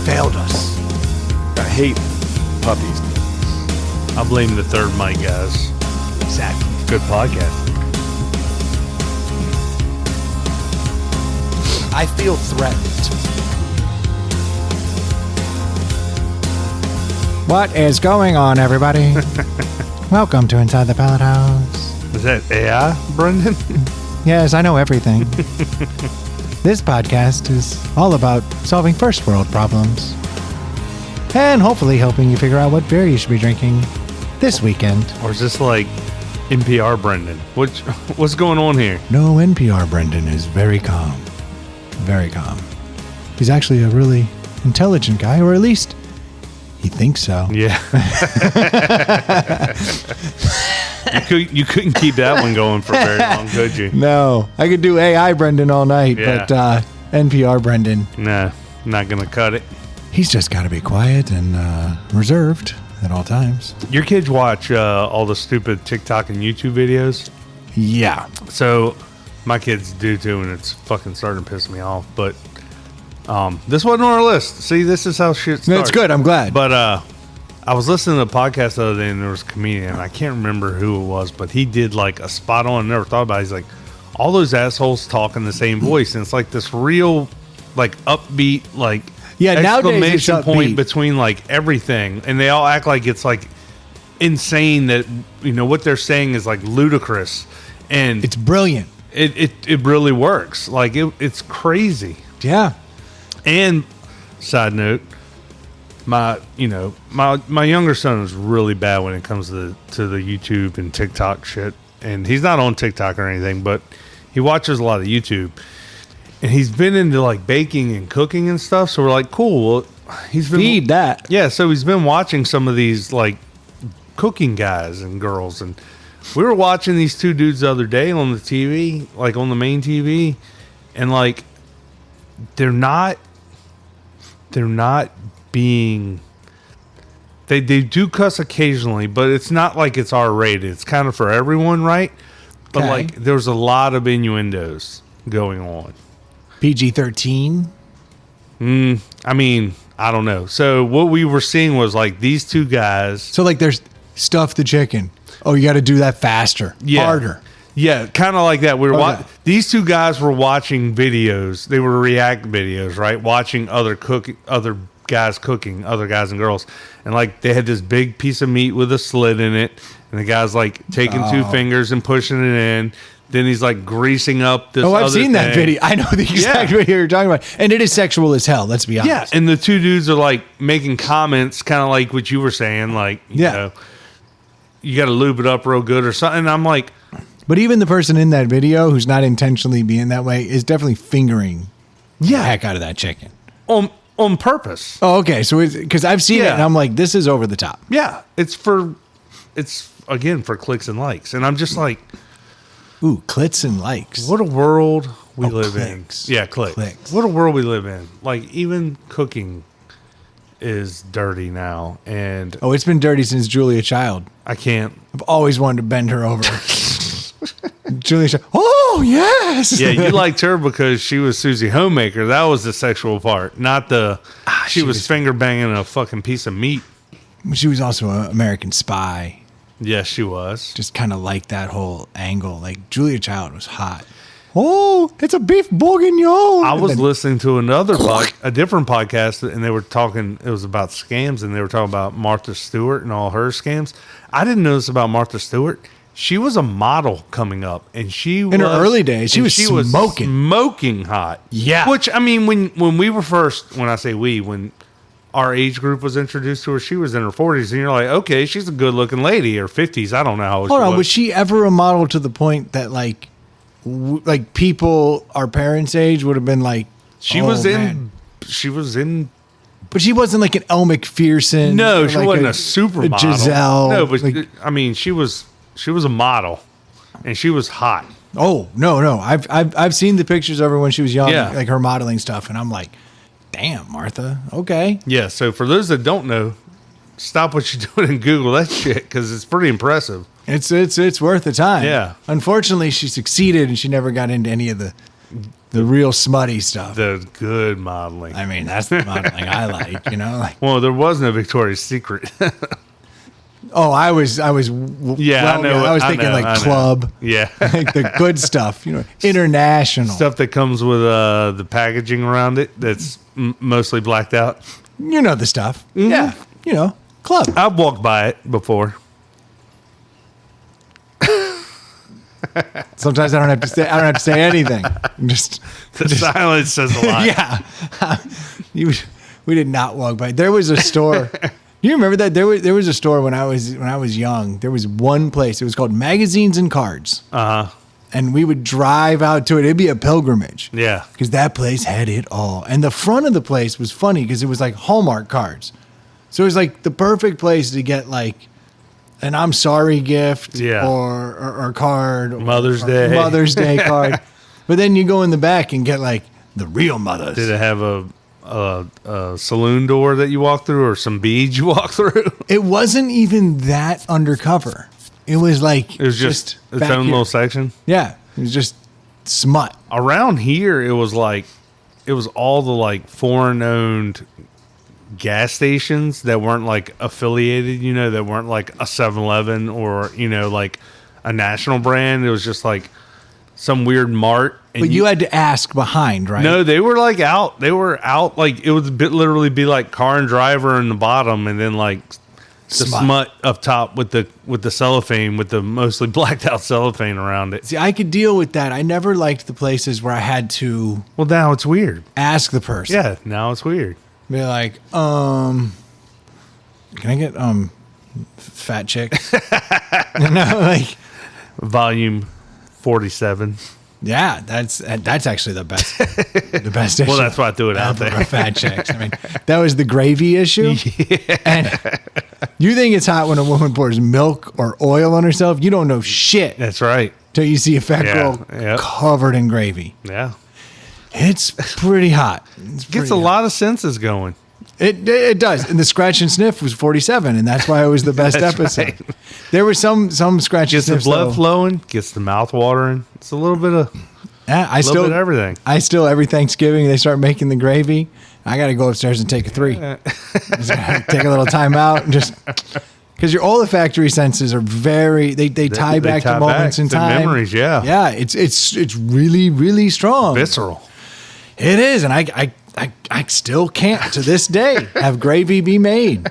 failed us. I hate puppies. I blame the third mic guys. Exactly. Good podcast. I feel threatened. What is going on, everybody? Welcome to Inside the Pallet House. Is that AI, Brendan? Yes, I know everything. This podcast is all about solving first world problems. And hopefully helping you figure out what beer you should be drinking this weekend. Or is this like NPR Brendan? What's going on here? No, NPR Brendan is very calm. Very calm. He's actually a really intelligent guy, or at least he thinks so. Yeah. You couldn't keep that one going for very long, could you? No, I could do AI Brendan all night, Yeah. but NPR Brendan, Nah, not going to cut it. he's just got to be quiet and reserved at all times. Your kids watch all the stupid TikTok and YouTube videos? Yeah. So my kids do too, and it's fucking starting to piss me off. But this wasn't on our list. See, this is how shit starts. That's good. I'm glad. But I was listening to a podcast the other day, and there was a comedian. I can't remember who it was, but he did like a spot on. Never thought about it. He's like, all those assholes talk in the same voice, and it's like this real, like upbeat, like nowadays it's exclamation point upbeat. between like everything, and they all act like it's like insane that what they're saying is like ludicrous, and It's brilliant. it really works. Like it's crazy. Yeah. And side note, my younger son is really bad when it comes to the YouTube and TikTok shit. And he's not on TikTok or anything, but he watches a lot of YouTube. And he's been into like baking and cooking and stuff. So we're like, cool. Well, he's been Feed that. Yeah, so he's been watching some of these like cooking guys and girls, and we were watching these two dudes the other day on the TV, like on the main TV, and like they're not being they do cuss occasionally, but it's not like it's R-rated. It's kind of for everyone, right? But Okay. like there's a lot of innuendos going on. PG-13. I mean, I don't know. So what we were seeing was like these two guys. So like there's stuff the chicken. Oh, you got to do that faster. Yeah. Harder. Yeah, kind of like that. We were Okay. these two guys were watching videos. They were react videos, right? Watching other guys cooking, other guys and girls, and like they had this big piece of meat with a slit in it, and the guy's like taking two fingers and pushing it in. Then he's like greasing up this. Oh, I've other seen that thing. video. I know the exact video you're talking about. And it is sexual as hell, let's be honest. Yeah, and the two dudes are like making comments, kind of like what you were saying, like you know, you got to lube it up real good or something. And I'm like. But even the person in that video who's not intentionally being that way is definitely fingering the heck out of that chicken. On purpose. Oh, okay. So because I've seen it and I'm like, this is over the top. Yeah. It's again for clicks and likes. And I'm just like, ooh, clits and likes. what a world we live clicks. in. Yeah, clicks. What a world we live in. Like even cooking is dirty now. And Oh, it's been dirty since Julia Child. I can't. I've always wanted to bend her over. Julia Child. Oh, yes. Yeah, you liked her because she was Susie Homemaker. That was the sexual part, not the she was finger banging a fucking piece of meat. She was also an American Spy. Yes, she was. Just kind of like that whole angle. Like Julia Child was hot. Oh, it's a beef bourguignon. I was And then- listening to a different podcast, and they were talking. It was about scams, and they were talking about Martha Stewart and all her scams. I didn't know this about Martha Stewart. She was a model coming up, and in her early days, she was smoking. smoking hot. Yeah. Which I mean, when we were first, when I say we, when our age group was introduced to her, she was in her 40s, and you're like, okay, she's a good looking lady, or 50s. I don't know how old Hold she on, was. was she ever a model to the point that like people our parents' age would have been like, She oh, was in. man. She was in. But she wasn't like an Elle McPherson. No, or she like wasn't a supermodel. Giselle. No, but like, I mean, she was a model, and she was hot. oh no, I've seen the pictures of her when she was young, Yeah. like her modeling stuff, and I'm like, damn, Martha. Okay. Yeah. So for those that don't know, stop what you're doing and Google that shit because it's pretty impressive. It's worth the time. Yeah. Unfortunately, she succeeded and she never got into any of the The real smutty stuff. The good modeling. I mean, that's the modeling I like, you know? Like, Well, there was no Victoria's Secret. I was Yeah, I know. I was I thinking know, like I know. club, Yeah. like the good stuff, you know, international. Stuff that comes with the packaging around it that's mostly blacked out. You know the stuff. Mm-hmm. Yeah, you know, club. I've walked by it before. Sometimes I don't have to say. I don't have to say anything. Just The silence says a lot. yeah. We did not walk by. There was a store. You remember that there was a store when I was young. There was one place. It was called Magazines and Cards. And we would drive out to it. It'd be a pilgrimage. Yeah. Because that place had it all. And the front of the place was funny because it was like Hallmark cards. So it was like the perfect place to get like an I'm sorry gift or card. Mother's or Day. Mother's Day card. But then you go in the back and get like the real mothers. Did it have a saloon door that you walk through or some beads you walk through? It wasn't even that undercover. It was like It was just its back own here. little section. Yeah. It was just smut. Around here, it was all the like foreign owned gas stations that weren't like affiliated, you know, that weren't like a 7-Eleven or, you know, like a national brand. It was just like some weird mart. And But you had to ask behind, right? No, they were like out. They were out like it would literally be like car and driver in the bottom, and then like the smut up top with the cellophane, with the mostly blacked out cellophane around it. See, I could deal with that. I never liked the places where I had to Well, now it's weird. ask the person. Yeah, now it's weird. Be like, can I get fat chicks? You know, like, Volume 47. yeah, that's actually the best. The best issue. Well, that's why I threw it out ever there. of Fat chicks. I mean, that was the gravy issue. Yeah. And you think it's hot when a woman pours milk or oil on herself? You don't know shit That's right. till you see a fat Yeah, girl yep. covered in gravy. Yeah. It's pretty hot. It's Gets pretty a hot. lot of senses going. It does. And the scratch and sniff was 47, and that's why it was the best That's episode. right. There were some scratch and Gets the sniffs. blood though. flowing, gets the mouth watering. It's a little bit of Yeah, bit of everything. I still every Thanksgiving they start making the gravy. I got to go upstairs and take a 3. Just gotta take a little time out and just because your olfactory senses are very they tie back to moments in to time. memories, yeah. Yeah, it's really really strong. Visceral. It is, and I still can't to this day have gravy be made.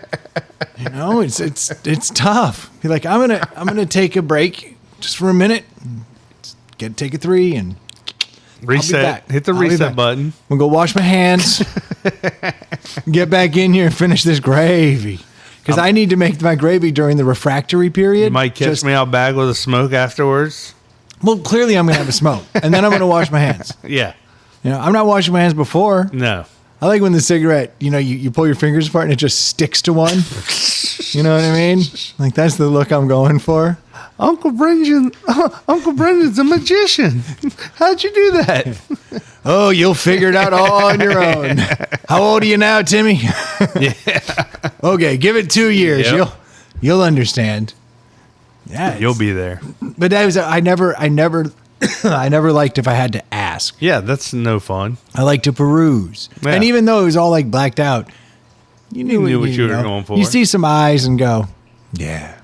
You know, it's tough. You're like, I'm gonna take a break just for a minute, take a 3 and Reset. back. Hit the I'll be reset back. button. I'm gonna go wash my hands, get back in here and finish this gravy. Because I need to make my gravy during the refractory period. You might catch me out back with a smoke afterwards. Well, clearly I'm gonna have a smoke, and then I'm gonna wash my hands. Yeah. You know, I'm not washing my hands before. No. I like when the cigarette, you know, you pull your fingers apart and it just sticks to one. You know what I mean? Like that's the look I'm going for. Uncle Brendan's a magician. How'd you do that? Oh, you'll figure it out all on your own. How old are you now, Timmy? Yeah. Okay, give it 2 years. Yep. You'll understand. Yeah, You'll be there. But that was I never I never liked if I had to ask. Yeah, that's no fun. I like to peruse. Yeah. And even though it was all like blacked out, you knew what you were going for. You see some eyes and go, yeah,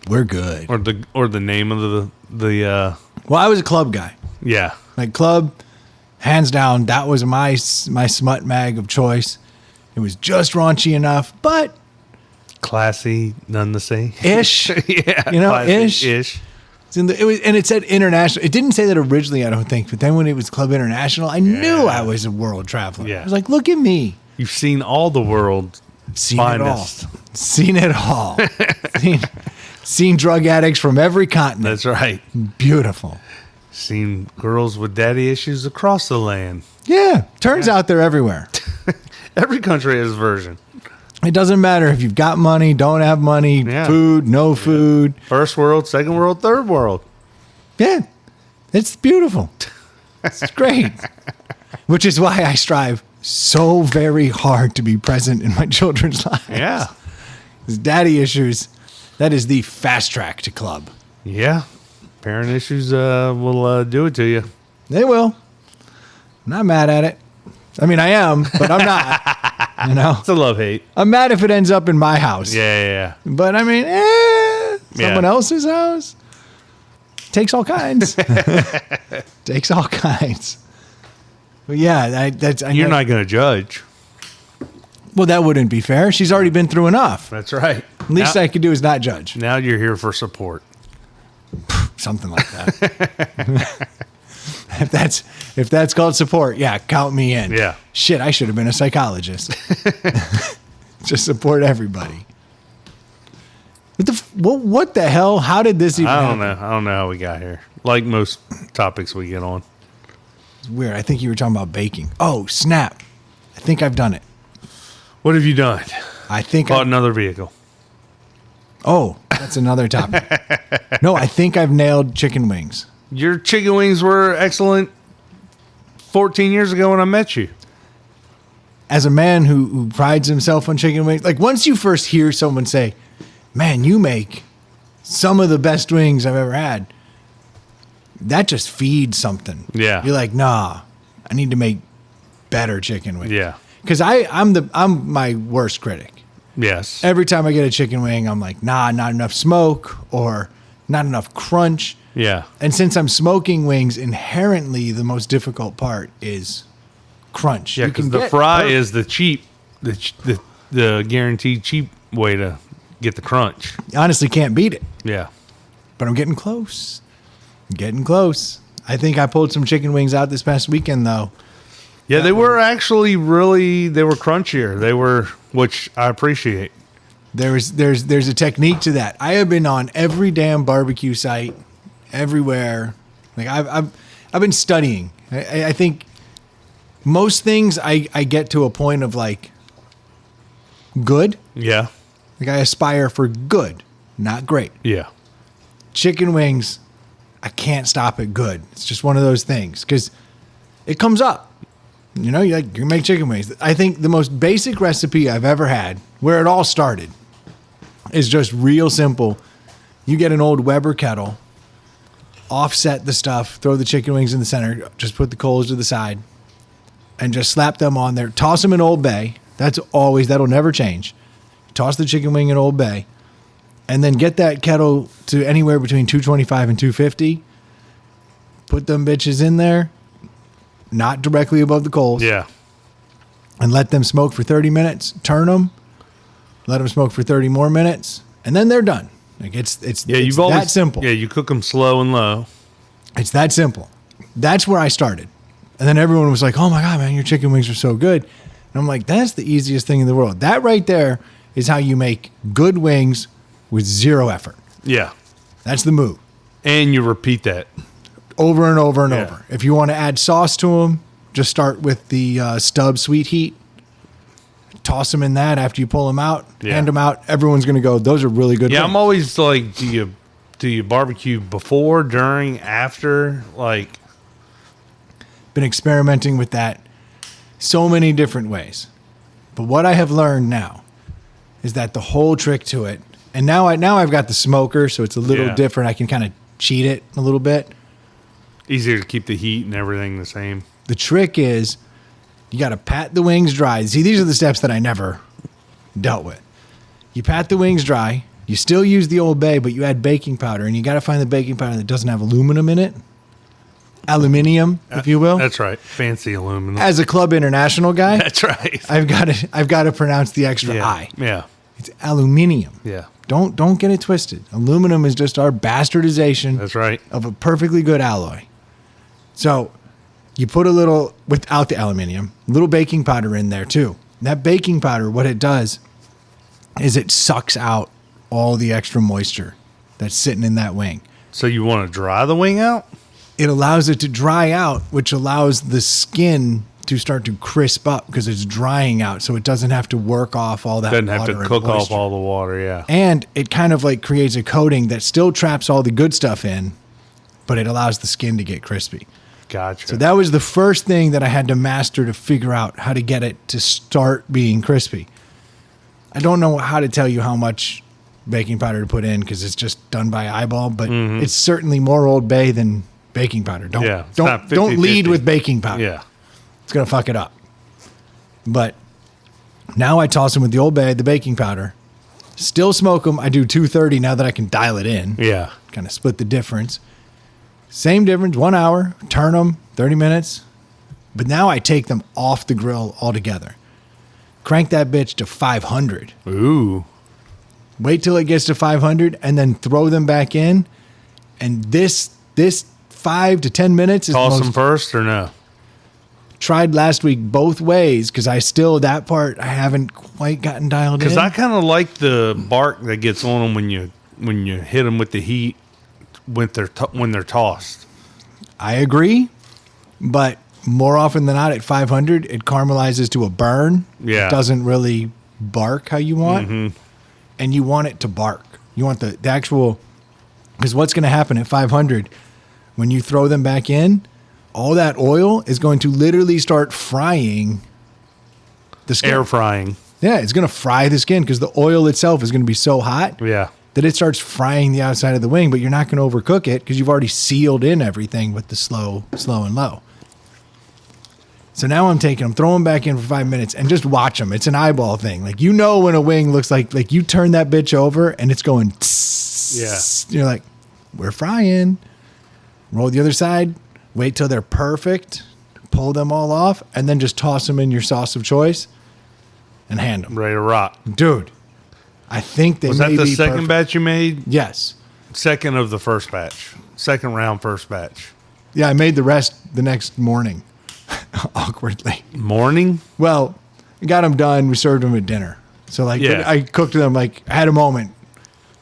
we're good. Or the name of the Well, I was a club guy. yeah. Like club, hands down, that was my smut mag of choice. It was just raunchy enough, but Classy, none to say. ish. Yeah. You know, classy, ish. And it said international. It didn't say that originally, I don't think. But then when it was Club International, I knew I was a world traveler. Yeah. I was like, look at me. You've seen all the world Seen finest. it all. Seen it all. seen drug addicts from every continent. That's right. Beautiful. Seen girls with daddy issues across the land. Yeah. Turns out they're everywhere. Every country has a version. It doesn't matter if you've got money, don't have money, Yeah. food, no food. First world, second world, third world. Yeah. It's beautiful. It's great. Which is why I strive so very hard to be present in my children's lives. Yeah. Because daddy issues, that is the fast track to club. Yeah. Parent issues will do it to you. They will. not mad at it. I mean, I am, but I'm not. You know, It's a love-hate. I'm mad if it ends up in my house. Yeah. But I mean, someone else's house takes all kinds. Takes all kinds. But yeah, You're not going to judge. Well, that wouldn't be fair. She's already been through enough. That's right. The least I could do is not judge. Now you're here for support. Something like that. If that's called support, yeah, count me in. Yeah. Shit, I should have been a psychologist. Just support everybody. What the hell? How did this even happen? I don't know how we got here. Like most topics we get on. It's weird. I think you were talking about baking. Oh, snap. I think I've done it. What have you done? I think Bought another vehicle. Oh, that's another topic. No, I think I've nailed chicken wings. Your chicken wings were excellent 14 years ago when I met you. As a man who prides himself on chicken wings, like once you first hear someone say, man, you make some of the best wings I've ever had, that just feeds something. Yeah. You're like, nah, I need to make better chicken wings. Yeah. Because I'm my worst critic. Yes. Every time I get a chicken wing, I'm like, nah, not enough smoke or not enough crunch. Yeah. And since I'm smoking wings, inherently the most difficult part is crunch. Yeah, because the fry is the cheap, the guaranteed cheap way to get the crunch. Honestly, can't beat it. Yeah. But I'm getting close. I think I pulled some chicken wings out this past weekend, though. Yeah, they were actually they were crunchier. Which I appreciate. There's a technique to that. I have been on every damn barbecue site, everywhere. Like I've been studying. I think most things I get to a point of like good. Yeah. Like I aspire for good, not great. Yeah. Chicken wings, I can't stop at good. It's just one of those things because it comes up. You know, you make chicken wings. I think the most basic recipe I've ever had, where it all started, is just real simple. You get an old Weber kettle, offset the stuff, throw the chicken wings in the center, just put the coals to the side, and just slap them on there. Toss them in Old Bay. That'll never change. Toss the chicken wing in Old Bay, and then get that kettle to anywhere between 225 and 250. Put them bitches in there. Not directly above the coals. Yeah. And let them smoke for 30 minutes. Turn them. Let them smoke for 30 more minutes. And then they're done. Like it's that simple. Yeah, you cook them slow and low. It's that simple. That's where I started. And then everyone was like, oh my God, man, your chicken wings are so good. And I'm like, that's the easiest thing in the world. That right there is how you make good wings with zero effort. Yeah. That's the move. And you repeat that. Over and over and over. If you want to add sauce to them, just start with the stub sweet heat. Toss them in that after you pull them out. Yeah. Hand them out. Everyone's going to go, those are really good. Yeah, wings. I'm always like, do you barbecue before, during, after? Like, been experimenting with that so many different ways. But what I have learned now is that the whole trick to it, and now I've got the smoker, so it's a little different. I can kind of cheat it a little bit. Easier to keep the heat and everything the same. The trick is you got to pat the wings dry. See, these are the steps that I never dealt with. You pat the wings dry. You still use the Old Bay, but you add baking powder, and you got to find the baking powder that doesn't have aluminum in it. Aluminium, if you will. That's right. Fancy aluminum. As a Club International guy, that's right. I've got to pronounce the extra I. Yeah. It's aluminium. Yeah. Don't get it twisted. Aluminum is just our bastardization. That's right. Of a perfectly good alloy. So you put a little, without the aluminium, a little baking powder in there too. That baking powder, what it does is it sucks out all the extra moisture that's sitting in that wing. So you want to dry the wing out? It allows it to dry out, which allows the skin to start to crisp up because it's drying out, so it doesn't have to work off all that water. Doesn't have to cook off all the water, yeah. And it kind of like creates a coating that still traps all the good stuff in, but it allows the skin to get crispy. Gotcha. So that was the first thing that I had to master to figure out how to get it to start being crispy. I don't know how to tell you how much baking powder to put in because it's just done by eyeball, but it's certainly more Old Bay than baking powder. Don't lead with baking powder. Yeah. It's going to fuck it up. But now I toss them with the Old Bay, the baking powder. Still smoke them. I do 230 now that I can dial it in. Yeah. Kind of split the difference. Same difference, 1 hour, turn them, 30 minutes. But now I take them off the grill altogether. Crank that bitch to 500. Ooh. Wait till it gets to 500 and then throw them back in. And this 5 to 10 minutes is Toss them first or no? Tried last week both ways because that part I haven't quite gotten dialed in. Because I kind of like the bark that gets on them when you hit them with the heat when they're tossed. I agree, but more often than not at 500 it caramelizes to a burn. Yeah. It doesn't really bark how you want, and you want it to bark. You want the actual, because what's going to happen at 500 when you throw them back in? All that oil is going to literally start frying the skin. Air frying. Yeah, it's going to fry the skin because the oil itself is going to be so hot Yeah. that it starts frying the outside of the wing, but you're not going to overcook it because you've already sealed in everything with the slow and low. So now I'm throwing them back in for 5 minutes and just watch them. It's an eyeball thing. Like, you know when a wing looks like you turn that bitch over and it's going tss. You're like, we're frying. Roll the other side. Wait till they're perfect, pull them all off, and then just toss them in your sauce of choice and hand them. Ready to rock. Dude, I think they Was may that the be second perfect. batch you made? Yes. Second of the first batch. Second round, first batch. Yeah, I made the rest the next morning, awkwardly. Morning? Well, I got them done. We served them at dinner. So, I cooked them, I had a moment.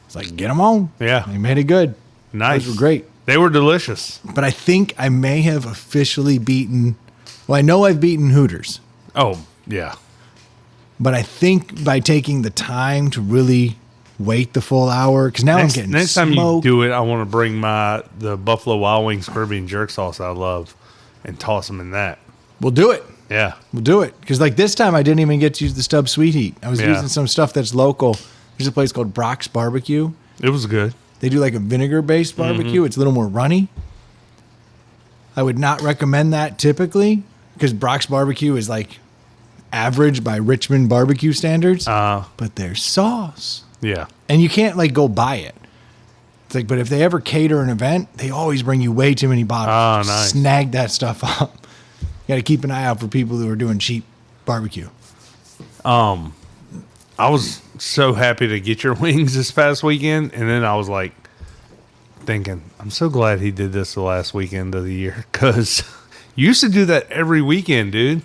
It's like, get them on. Yeah. They made it good. Nice. Those were great. They were delicious. But I think I may have officially beaten, I know I've beaten Hooters. Oh, yeah. But I think by taking the time to really wait the full hour, because now I'm getting Next time you smoked. do it, I want to bring the Buffalo Wild Wings Caribbean jerk sauce I love and toss them in that. We'll do it. Yeah. We'll do it. Because this time I didn't even get to use the Stubbs Sweet Heat. I was Yeah. using some stuff that's local. There's a place called Brock's Barbecue. It was good. They do like a vinegar-based barbecue. It's a little more runny. I would not recommend that typically because Brock's Barbecue is like average by Richmond barbecue standards. But their sauce. Yeah. And you can't go buy it. It's like, but if they ever cater an event, they always bring you way too many bottles. Oh, nice. Snag that stuff up. You got to keep an eye out for people who are doing cheap barbecue. I was so happy to get your wings this past weekend, and then I was like thinking, I'm so glad he did this the last weekend of the year because you used to do that every weekend, dude.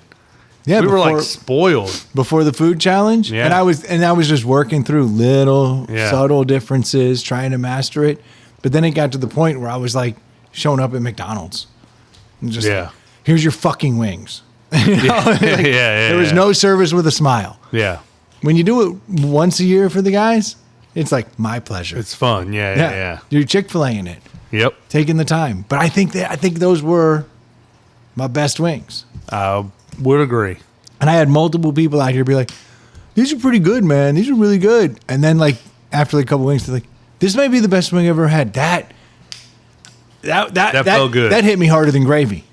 Yeah, we were like spoiled before the food challenge. Yeah. And I was just working through little subtle differences, trying to master it. But then it got to the point where I was like showing up at McDonald's and just like, here's your fucking wings. There was no service with a smile. Yeah. When you do it once a year for the guys, it's like my pleasure. It's fun. Yeah. You're Chick-fil-A-ing it. Yep. Taking the time. But I think those were my best wings. I would agree. And I had multiple people out here be like, these are pretty good, man. These are really good. And then after a couple wings, they're like, this may be the best wing I've ever had. That felt good. That hit me harder than gravy.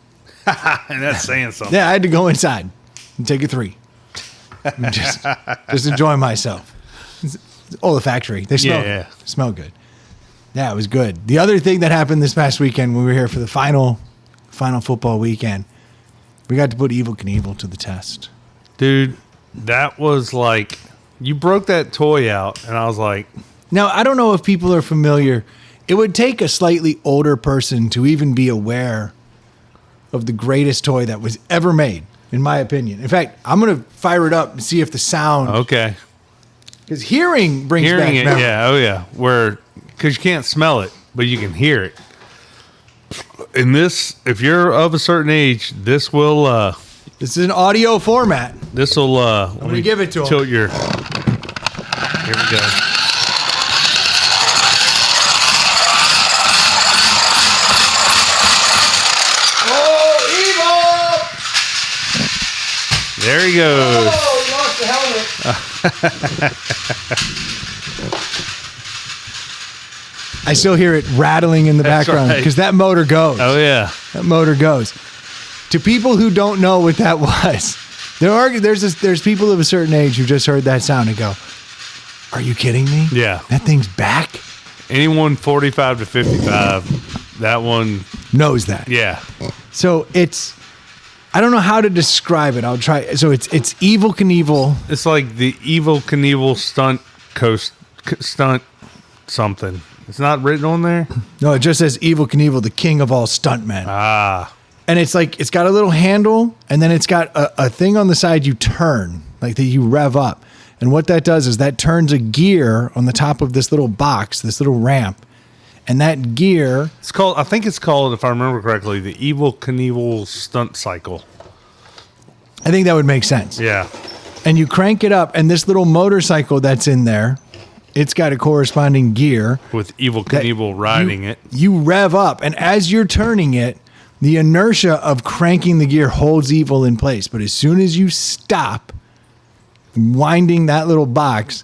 And that's saying something. Yeah, I had to go inside and take a 3. And just enjoy myself. Oh, the factory. They smell good. Yeah, it was good. The other thing that happened this past weekend when we were here for the final football weekend, we got to put Evel Knievel to the test. Dude, that was like, you broke that toy out, and I was like... Now, I don't know if people are familiar. It would take a slightly older person to even be aware of the greatest toy that was ever made, in my opinion. In fact, I'm going to fire it up and see if the sound... Okay. Because hearing brings back it, memory. yeah, oh yeah. Because you can't smell it, but you can hear it. And this, if you're of a certain age, this will... This is an audio format. This will... I'm going to give it to him. Tilt your... Here we go. There he goes. Oh, he lost the helmet. I still hear it rattling in the background because that motor goes. Oh, yeah. That motor goes. To people who don't know what that was, there's people of a certain age who just heard that sound and go, "Are you kidding me? Yeah. That thing's back." Anyone 45 to 55, that one Knows that. Yeah. So I don't know how to describe it. I'll try. So it's Evel Knievel. It's like the Evel Knievel stunt something. It's not written on there? No, it just says Evel Knievel, the king of all stuntmen. Ah. And it's like, it's got a little handle, and then it's got a thing on the side you turn, like that you rev up. And what that does is that turns a gear on the top of this little box, this little ramp. And that gear... I think it's called, if I remember correctly, the Evel Knievel stunt cycle. I think that would make sense. Yeah. And you crank it up, and this little motorcycle that's in there, it's got a corresponding gear. With Evel Knievel riding it. You rev up, and as you're turning it, the inertia of cranking the gear holds Evel in place. But as soon as you stop winding that little box,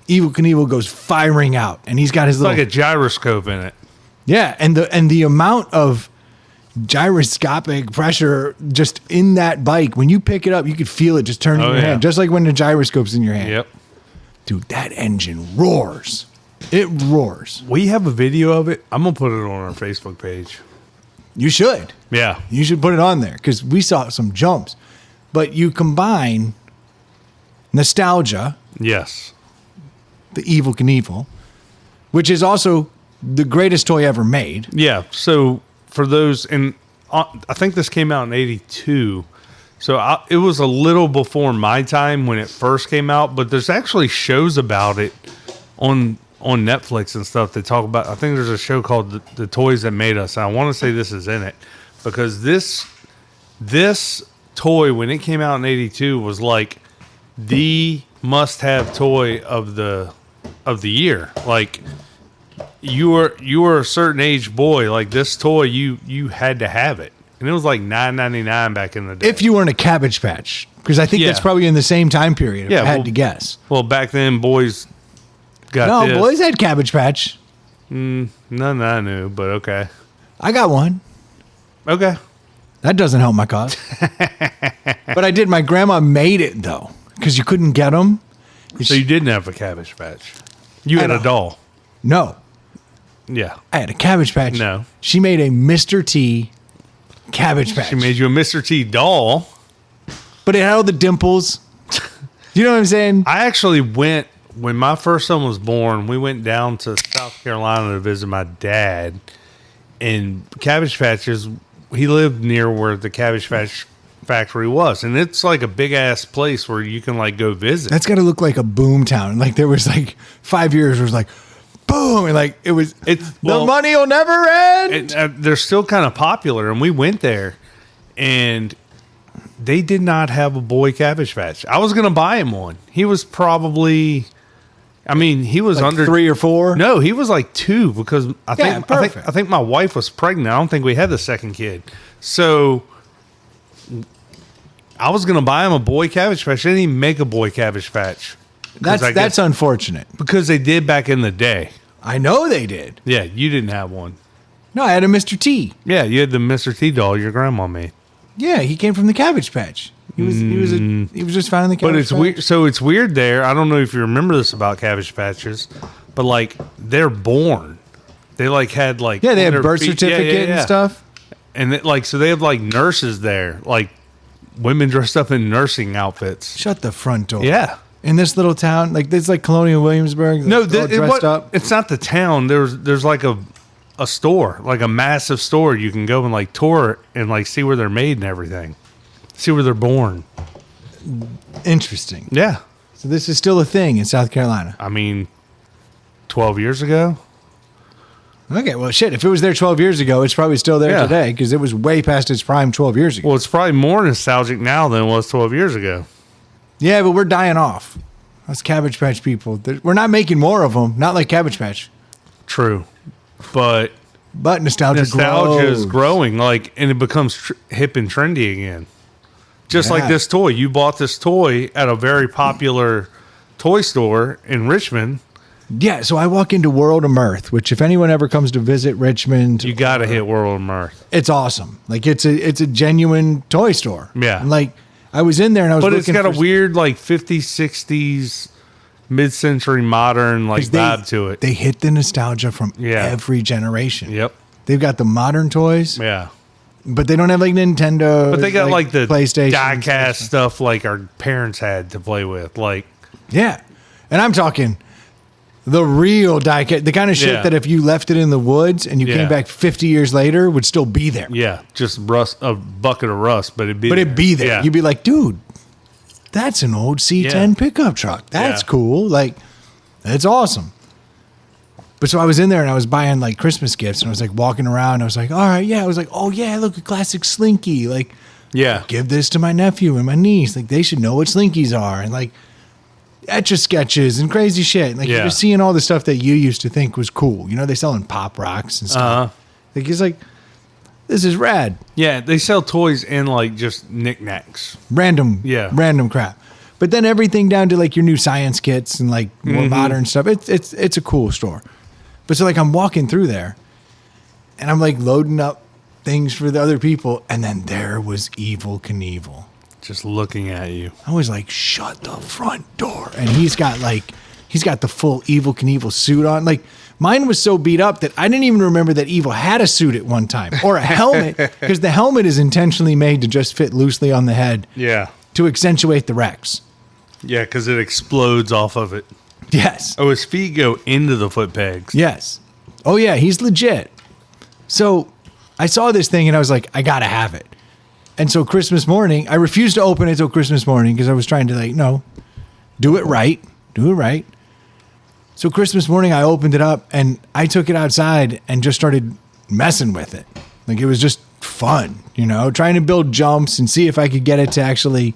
Evel Knievel goes firing out, and he's got his little... It's like a gyroscope in it. Yeah, and the amount of gyroscopic pressure just in that bike, when you pick it up, you could feel it just turning in your hand, just like when the gyroscope's in your hand. Yep. Dude, that engine roars. It roars. We have a video of it. I'm going to put it on our Facebook page. You should. Yeah. You should put it on there because we saw some jumps. But you combine nostalgia, Yes. the Evel Knievel, which is also the greatest toy ever made. Yeah. So for those, and I think this came out in 82. So it was a little before my time when it first came out, but there's actually shows about it on Netflix and stuff that talk about. I think there's a show called the Toys That Made Us. And I want to say this is in it because this toy, when it came out in 82, was like the must-have toy of the year. Like you were a certain age boy, like this toy you had to have it. And it was like $9.99 back in the day. If you weren't a Cabbage Patch, because I think that's probably in the same time period, if I had to guess. Well, back then, boys got this. Boys had Cabbage Patch. None that I knew, but okay. I got one. Okay. That doesn't help my cause. But I did. My grandma made it, though, because you couldn't get them. So you didn't have a Cabbage Patch. You had a doll. No. Yeah. I had a Cabbage Patch. No. She made a Mr. T Cabbage Patch. She made you a Mr. T doll. But it had all the dimples. You know what I'm saying? I actually went, when my first son was born, we went down to South Carolina to visit my dad. And Cabbage Patches, he lived near where the Cabbage Patch factory was. And it's like a big-ass place where you can, like, go visit. That's got to look like a boom town. Like, there was, like, 5 years where it was like, boom, and like the money will never end. They're still kind of popular, and we went there, and they did not have a boy Cabbage Patch. I was going to buy him one. He was probably, he was like under 3 or 4. No, he was like 2 because I perfect. think my wife was pregnant. I don't think we had the second kid, so I was going to buy him a boy Cabbage Patch. They didn't even make a boy Cabbage Patch. That's unfortunate. Because they did back in the day. I know they did. Yeah, you didn't have one. No, I had a Mr. T. Yeah, you had the Mr. T doll your grandma made. Yeah, he came from the Cabbage Patch. He was just found in the Cabbage Patch. But it's weird. So it's weird there. I don't know if you remember this about Cabbage Patches, but like they're born. They like had like they had birth certificate and stuff. And so they have like nurses there, like women dressed up in nursing outfits. Shut the front door. Yeah. In this little town, like this, like Colonial Williamsburg. No, all dressed up. It's not the town. There's like a store, like a massive store. You can go and like tour and like see where they're made and everything, see where they're born. Interesting. Yeah. So this is still a thing in South Carolina. 12 years ago. Okay, well, shit. If it was there 12 years ago, it's probably still there today because it was way past its prime 12 years ago. Well, it's probably more nostalgic now than it was 12 years ago. Yeah, but we're dying off. Us Cabbage Patch people. We're not making more of them. Not like Cabbage Patch. True. But nostalgia is growing, like, and it becomes hip and trendy again. Just like this toy. You bought this toy at a very popular toy store in Richmond, Yeah, so I walk into World of Mirth, which if anyone ever comes to visit Richmond, You got to hit World of Mirth. it's awesome. Like it's a genuine toy store. Yeah. And, like I was in there and I was But it's looking got a for- weird, like, 50s, 60s, mid-century modern, like, 'cause they- vibe to it. They hit the nostalgia from Yeah. every generation. Yep. They've got the modern toys, Yeah. but they don't have like Nintendo. But they got, like the PlayStation die-cast stuff like our parents had to play with. Like, Yeah, and I'm talking the real die-cast, the kind of shit Yeah. that if you left it in the woods and you Yeah. came back 50 years later, would still be there. yeah, just rust, a bucket of rust, but it'd be But it'd be there. Yeah. You'd be like, dude, that's an old C10 Yeah. pickup truck. That's Yeah. cool. Like, it's awesome. But so I was in there and I was buying like Christmas gifts and I was like walking around. I was like, all right, yeah. I was like, oh yeah, look, a classic Slinky. Like, yeah. give this to my nephew and my niece. Like, they should know what Slinkies are. And like, etch-a-sketches and crazy shit. Like, Yeah. you're just seeing all the stuff that you used to think was cool. You know, they selling Pop Rocks and stuff. Uh-huh. Like, he's like, this is rad. Yeah, they sell toys and, like, just knickknacks. Random crap. But then everything down to like your new science kits and like more modern stuff. It's a cool store. But so like I'm walking through there and I'm like loading up things for the other people, and then there was Evel Knievel. Just looking at you. I was like, shut the front door. And he's got the full Evel Knievel suit on. Like, mine was so beat up that I didn't even remember that Evel had a suit at one time or a helmet, because the helmet is intentionally made to just fit loosely on the head Yeah. to accentuate the Rex. Yeah, because it explodes off of it. Yes. Oh, his feet go into the foot pegs. Yes. Oh, yeah, he's legit. So I saw this thing and I was like, I got to have it. And so Christmas morning, I refused to open it till Christmas morning because I was trying to like, no, do it right. Do it right. So Christmas morning, I opened it up and I took it outside and just started messing with it. Like, it was just fun, you know, trying to build jumps and see if I could get it to actually,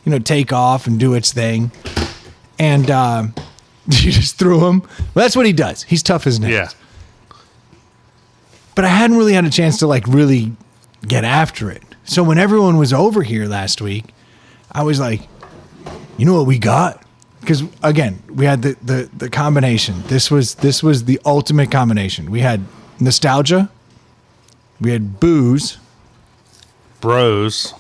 you know, take off and do its thing. And you just threw him. Well, that's what he does. He's tough as nails. Yeah. But I hadn't really had a chance to like really get after it. So when everyone was over here last week, I was like, you know what we got? Because again, we had the combination. This was the ultimate combination. We had nostalgia, we had booze. Bros.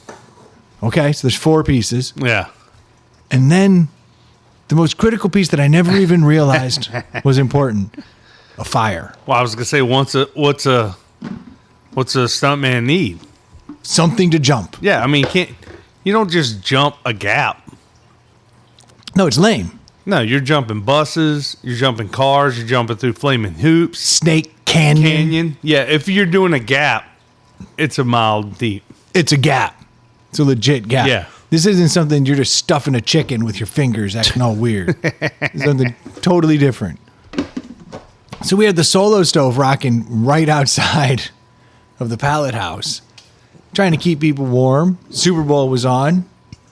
Okay, so there's 4 pieces. Yeah. And then the most critical piece that I never even realized was important, a fire. Well, I was gonna say, what's a stuntman need? Something to jump. Yeah, I mean, you don't just jump a gap. No, it's lame. No, you're jumping buses, you're jumping cars, you're jumping through flaming hoops, Snake Canyon. canyon. Yeah, if you're doing a gap, it's a mile deep. It's a gap. It's a legit gap. Yeah. This isn't something you're just stuffing a chicken with your fingers acting all weird. It's something totally different. So we had the solo stove rocking right outside of the pallet house, trying to keep people warm. Super Bowl was on.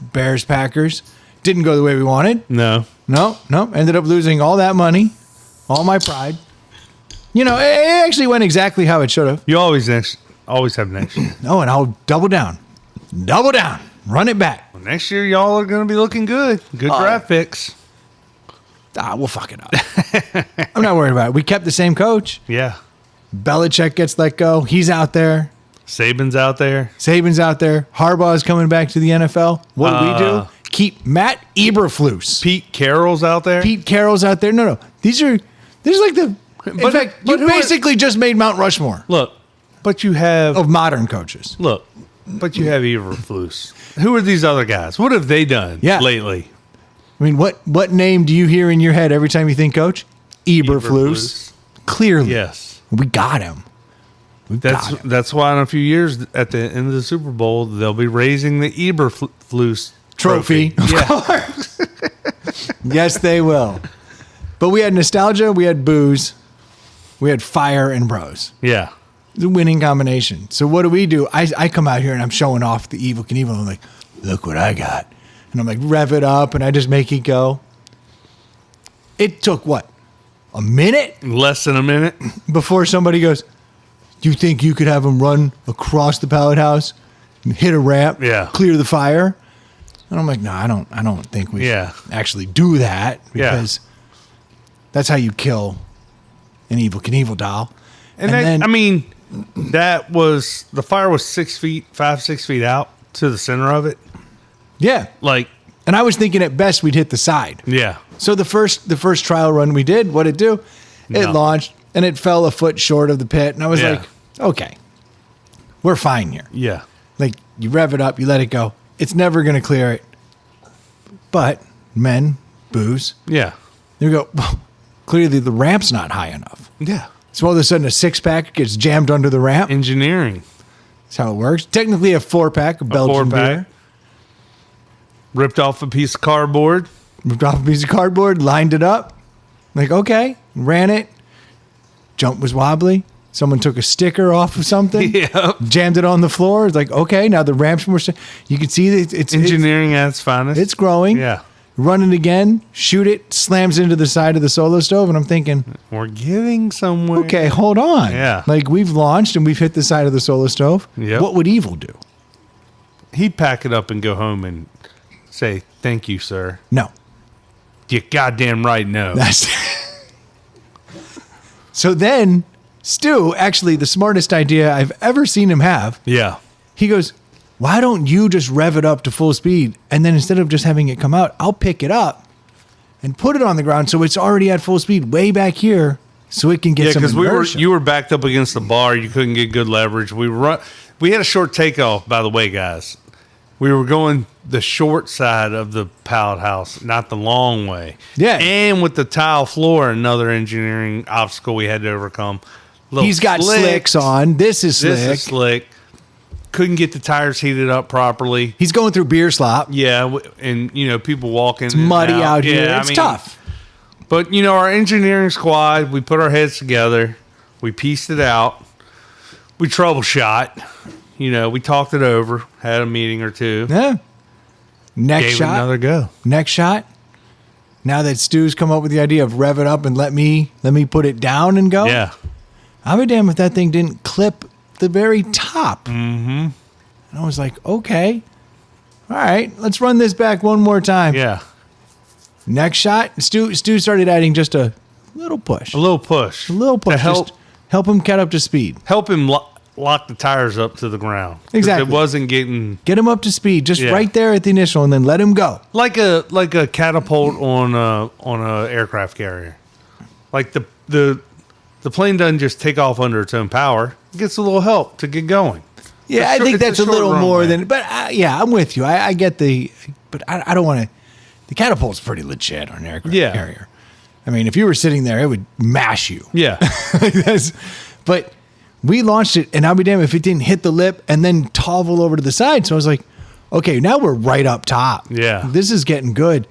Bears, Packers. Didn't go the way we wanted. No. No. Ended up losing all that money, all my pride. You know, it actually went exactly how it should have. You always have next year. Oh, and I'll double down. Run it back. Well, next year, y'all are going to be looking good. Good draft picks. We'll fuck it up. I'm not worried about it. We kept the same coach. Yeah. Belichick gets let go. He's out there. Saban's out there. Saban's out there. Harbaugh's coming back to the NFL. What do we do? Keep Matt Eberflus. Pete Carroll's out there. Pete Carroll's out there. No. These are like the... In fact, but you basically just made Mount Rushmore Look, but you have... of modern coaches. Look, but you have Eberflus. Who are these other guys? What have they done lately? I mean, what name do you hear in your head every time you think coach? Eberflus. Clearly. Yes. We got him. That's why in a few years at the end of the Super Bowl, they'll be raising the Eberflus Trophy. Yeah. Yes, they will. But we had nostalgia, we had booze, we had fire and bros. Yeah. It's a winning combination. So what do? I come out here and I'm showing off the Evel Knievel. I'm like, look what I got. And I'm like, rev it up, and I just make it go. It took what? A minute? Less than a minute. Before somebody goes, do you think you could have him run across the pallet house and hit a ramp, clear the fire? And I'm like, no, I don't think we should actually do that, because That's how you kill an Evel Knievel doll. And then, I mean, that was, the fire was 6 feet out to the center of it. Yeah. Like, And I was thinking at best we'd hit the side. yeah. So the first trial run we did, what'd it do? It No. launched and it fell a foot short of the pit. And I was Yeah. like, okay, we're fine here. Yeah. Like, you rev it up, you let it go. It's never going to clear it. But men, booze, Yeah. you go, well, clearly the ramp's not high enough. Yeah. So all of a sudden a 6-pack gets jammed under the ramp. Engineering. That's how it works. Technically a 4-pack of Belgian 4-pack. beer. Ripped off a piece of cardboard. Ripped off a piece of cardboard, lined it up. Like, okay, ran it. Jump was wobbly. Someone took a sticker off of something. Yeah. Jammed it on the floor. It's like, okay, now the ramp's more. You can see that it's Engineering at its finest. It's growing. Yeah. Run it again. Shoot it. Slams into the side of the solo stove, and I'm thinking, We're getting somewhere. okay, hold on. Yeah. Like, we've launched and we've hit the side of the solo stove. Yep. What would Evel do? He'd pack it up and go home and say, thank you, sir. No. You goddamn right, no. That's So then, Stu, actually the smartest idea I've ever seen him have, Yeah. he goes, why don't you just rev it up to full speed? And then instead of just having it come out, I'll pick it up and put it on the ground so it's already at full speed way back here so it can get Yeah, some because inertia. you were backed up against the bar. You couldn't get good leverage. We had a short takeoff, by the way, guys. We were going the short side of the pallet house, not the long way. Yeah. And with the tile floor, another engineering obstacle we had to overcome. Little He's got slicks on. This is slick. This is slick. Couldn't get the tires heated up properly. He's going through beer slop. Yeah, and people walking. It's Muddy out here. Yeah, It's tough. But our engineering squad, we put our heads together, we pieced it out, we troubleshot. We talked it over, had a meeting or two. Yeah. Next Gave it shot. another go. Next shot. Now that Stu's come up with the idea of rev it up and let me put it down and go. Yeah. I'll be damned if that thing didn't clip the very top. Mm-hmm. And I was like, okay. All right, let's run this back one more time. Yeah. Next shot, Stu started adding just a little push. A little push. A little push. To Just help him get up to speed. help him lock the tires up to the ground. 'Cause Exactly. It wasn't getting Get him up to speed, just Yeah. right there at the initial, and then let him go. like a catapult on a aircraft carrier. Like the plane doesn't just take off under its own power. It gets a little help to get going. Yeah, It's I think it's that's a short little runway. more than. But yeah, I'm with you. I get but I don't want to. The catapult's pretty legit on an aircraft Yeah. carrier. I mean, if you were sitting there, it would mash you. Yeah. But we launched it, and I'll be damned if it didn't hit the lip and then topple over to the side. So I was like, okay, now we're right up top. Yeah. This is getting good.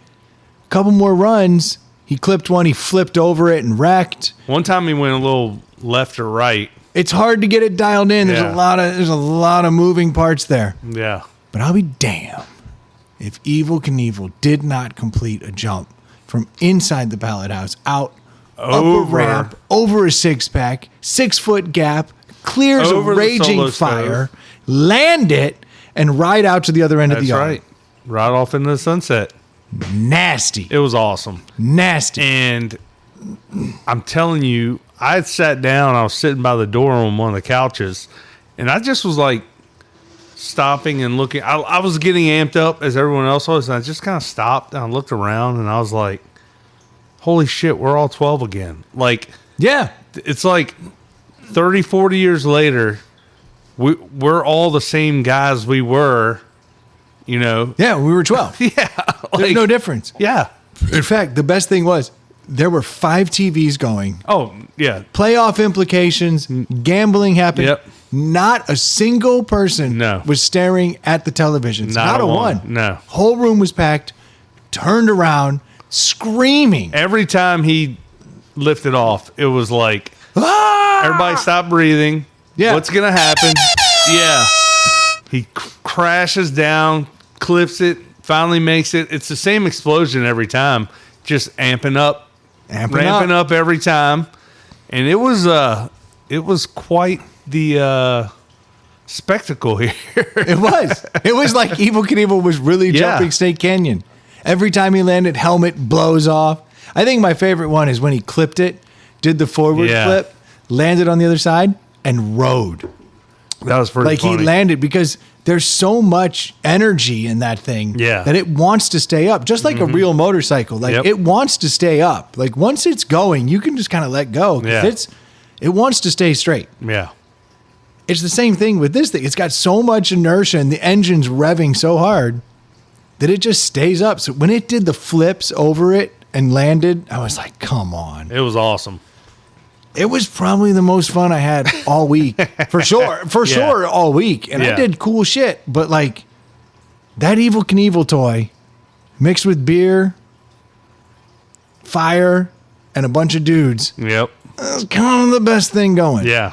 Couple more runs. He clipped one. He flipped over it and wrecked. One time he went a little left or right. It's hard to get it dialed in. There's Yeah. there's a lot of moving parts there. Yeah. But I'll be damned if Evel Knievel did not complete a jump from inside the pallet house out up a Over. ramp, over a 6-pack, 6-foot gap, clears Over a the raging solo fire, land it, and ride out to the other end of the That's yard. right. Right off into the sunset. Nasty. It was awesome. Nasty. And I'm telling you, I had sat down. I was sitting by the door on one of the couches, and I just was like stopping and looking. I was getting amped up as everyone else was, and I just kind of stopped and I looked around, and I was like, holy shit, we're all 12 again. Like, Yeah. it's like 30, 40 years later, we're all the same guys we were, Yeah, we were 12. Yeah. There's Like, no difference. yeah. In fact, the best thing was there were 5 TVs going. Oh, yeah. Playoff implications, gambling happened. Yep. Not a single person No. was staring at the televisions. Not a one. No. Whole room was packed, turned around, screaming. Every time he lifted off, it was like, Ah! everybody stop breathing. Yeah. What's going to happen? Yeah. He crashes down, clips it, finally makes it. It's the same explosion every time, just amping up, ramping up every time. And it was quite the spectacle here. It was. It was like Evel Knievel was really Yeah. jumping Snake Canyon. Every time he landed, helmet blows off. I think my favorite one is when he clipped it, did the forward Yeah. flip, landed on the other side, and rode. That was pretty Like funny. he landed because there's so much energy in that thing Yeah. that it wants to stay up, just like a real motorcycle. Like Yep. it wants to stay up. Like once it's going, you can just kind of let go. 'Cause Yeah. it wants to stay straight. Yeah. It's the same thing with this thing. It's got so much inertia and the engine's revving so hard that it just stays up. So when it did the flips over it and landed, I was like, come on. It was awesome. It was probably the most fun I had all week. For sure. For Yeah. sure, all week. And I Yeah. did cool shit. But like that Evel Knievel toy mixed with beer, fire, and a bunch of dudes, Yep. that's kind of the best thing going. Yeah.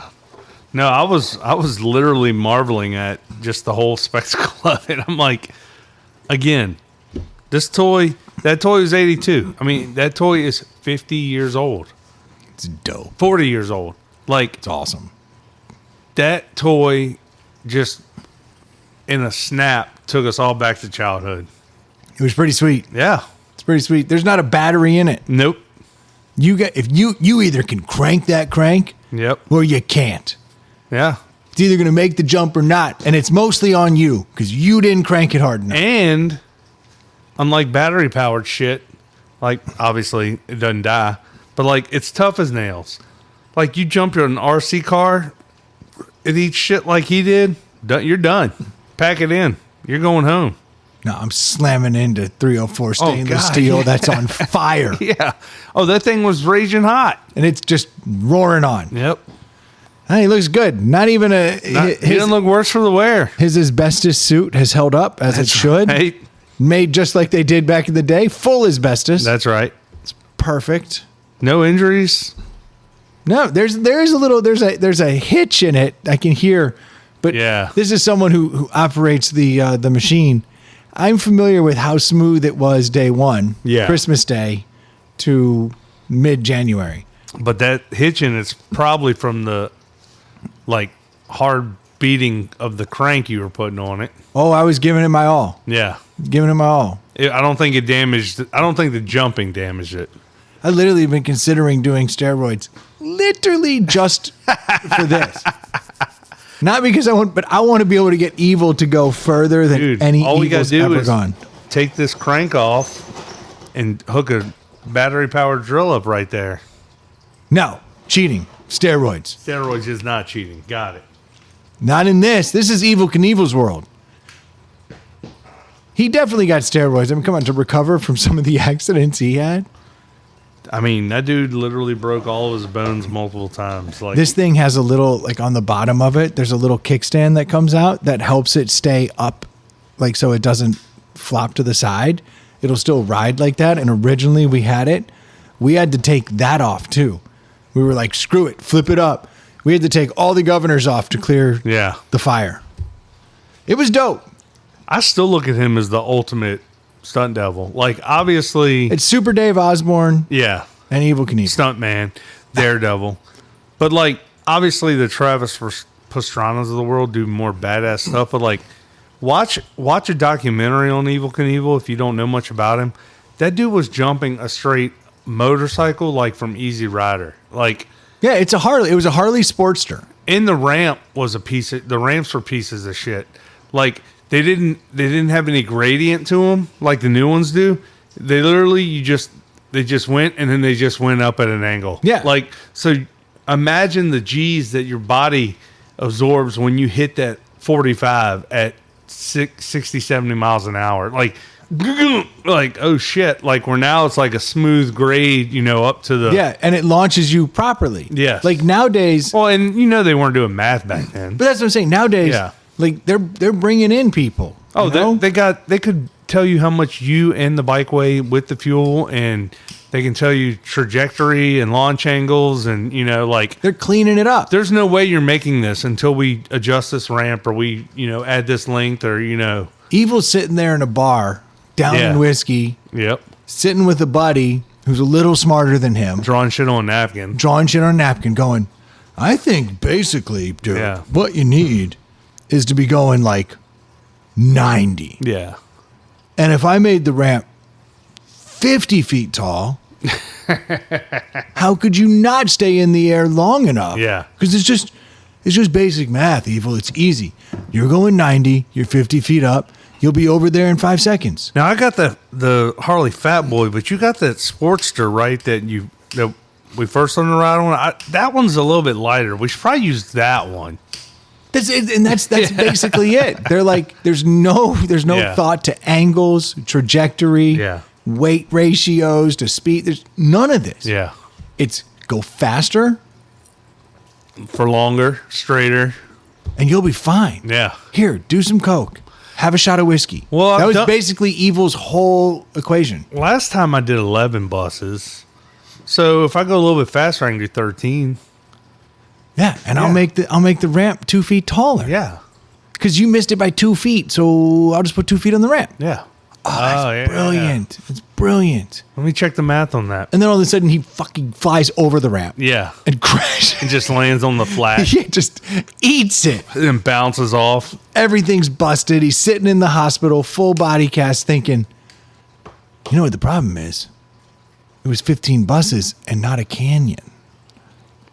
No, I was literally marveling at just the whole spectacle of it. I'm like, again, that toy is 82. I mean, that toy is 50 years old. It's dope. 40 years old. Like, It's awesome. that toy just in a snap took us all back to childhood. It was pretty sweet. Yeah. It's pretty sweet. There's not a battery in it. Nope. If you either can crank that crank Yep. or you can't. Yeah. It's either going to make the jump or not, and it's mostly on you because you didn't crank it hard enough. And unlike battery powered shit, like obviously it doesn't die, but like it's tough as nails. Like you jump in an RC car, it eats shit like he did. You're done. Pack it in. You're going home. No, I'm slamming into 304 stainless God, steel yeah. that's on fire, Yeah. Oh, that thing was raging hot. and it's just roaring on. Yep. Hey, he looks good. Not even He his didn't look worse for the wear. asbestos suit has held up as it should. Right. Made just like they did back in the day, full asbestos. That's right. Perfect. No injuries. No, there's a hitch in it I can hear, but Yeah. this is someone who operates the machine. I'm familiar with how smooth it was day one, Yeah. Christmas Day, to mid-January. But that hitching is probably from the like hard beating of the crank you were putting on it. Oh, I was giving it my all, Yeah. giving it my all. I don't think it damaged. I don't think the jumping damaged it. I literally have been considering doing steroids, literally just for this. Not because I want, but I want to be able to get Evil to go further than Dude, any all we gotta Evil's do ever is gone. take this crank off and hook a battery powered drill up right there. No, cheating, steroids. Steroids is not cheating. Got it. Not in this. This is Evel Knievel's world. He definitely got steroids. I mean, come on, to recover from some of the accidents he had. I mean, that dude literally broke all of his bones multiple times. Like This thing has a little, like on the bottom of it, there's a little kickstand that comes out that helps it stay up, like so it doesn't flop to the side. It'll still ride like that. And originally we had to take that off too. We were like, screw it, flip it up. We had to take all the governors off to clear yeah. the fire. It was dope. I still look at him as the ultimate stunt devil. Like obviously, It's Super Dave Osborne yeah, and Evel Knievel. stunt man, daredevil. But like obviously the Travis Pastranas of the world do more badass stuff. But like watch a documentary on Evel Knievel if you don't know much about him. That dude was jumping a straight motorcycle like from Easy Rider. Like Yeah, it's a Harley. It was a Harley Sportster. in the ramp was the ramps were pieces of shit. Like they didn't have any gradient to them like the new ones do. They literally they just went and then they just went up at an angle. Yeah. Like so imagine the G's that your body absorbs when you hit that 45 at 60 70 miles an hour. Like oh shit, like where now it's like a smooth grade, up to the Yeah, and it launches you properly. Yes. Like nowadays, Well, and they weren't doing math back then. but that's what I'm saying. Nowadays, Yeah. like they're bringing in people. Oh, you know? they could tell you how much you and the bike weigh with the fuel, and they can tell you trajectory and launch angles, and like they're cleaning it up. there's no way you're making this until we adjust this ramp or we add this length or Evil's sitting there in a bar, down Yeah. in whiskey, Yep, sitting with a buddy who's a little smarter than him, drawing shit on a napkin. drawing shit on a napkin, going, I think basically, dude, Yeah. what you need is to be going like 90. Yeah, And if I made the ramp 50 feet tall, How could you not stay in the air long enough? Yeah. Because it's just basic math, Evil. It's easy. You're going 90. You're 50 feet up. You'll be over there in 5 seconds. Now I got the Harley Fat Boy, but you got that Sportster, right? That we first learned to ride on. That one's a little bit lighter. We should probably use that one. That's it, and that's basically it. They're like, there's no thought to angles, trajectory, weight ratios to speed. There's none of this. Yeah. It's go faster for longer, straighter, and you'll be fine. Yeah. Here, do some coke. Have a shot of whiskey. Well, that was basically Evil's whole equation. Last time I did 11 buses. So if I go a little bit faster, I can do 13. Yeah, and I'll make the ramp 2 feet taller. Yeah. Because you missed it by 2 feet, so I'll just put 2 feet on the ramp. Yeah. Oh, that's brilliant. It's brilliant. Let me check the math on that. And then all of a sudden he fucking flies over the ramp. Yeah. And crashes. And just lands on the flat. He just eats it. And bounces off. Everything's busted. He's sitting in the hospital, full body cast, thinking, you know what the problem is? It was 15 buses and not a canyon.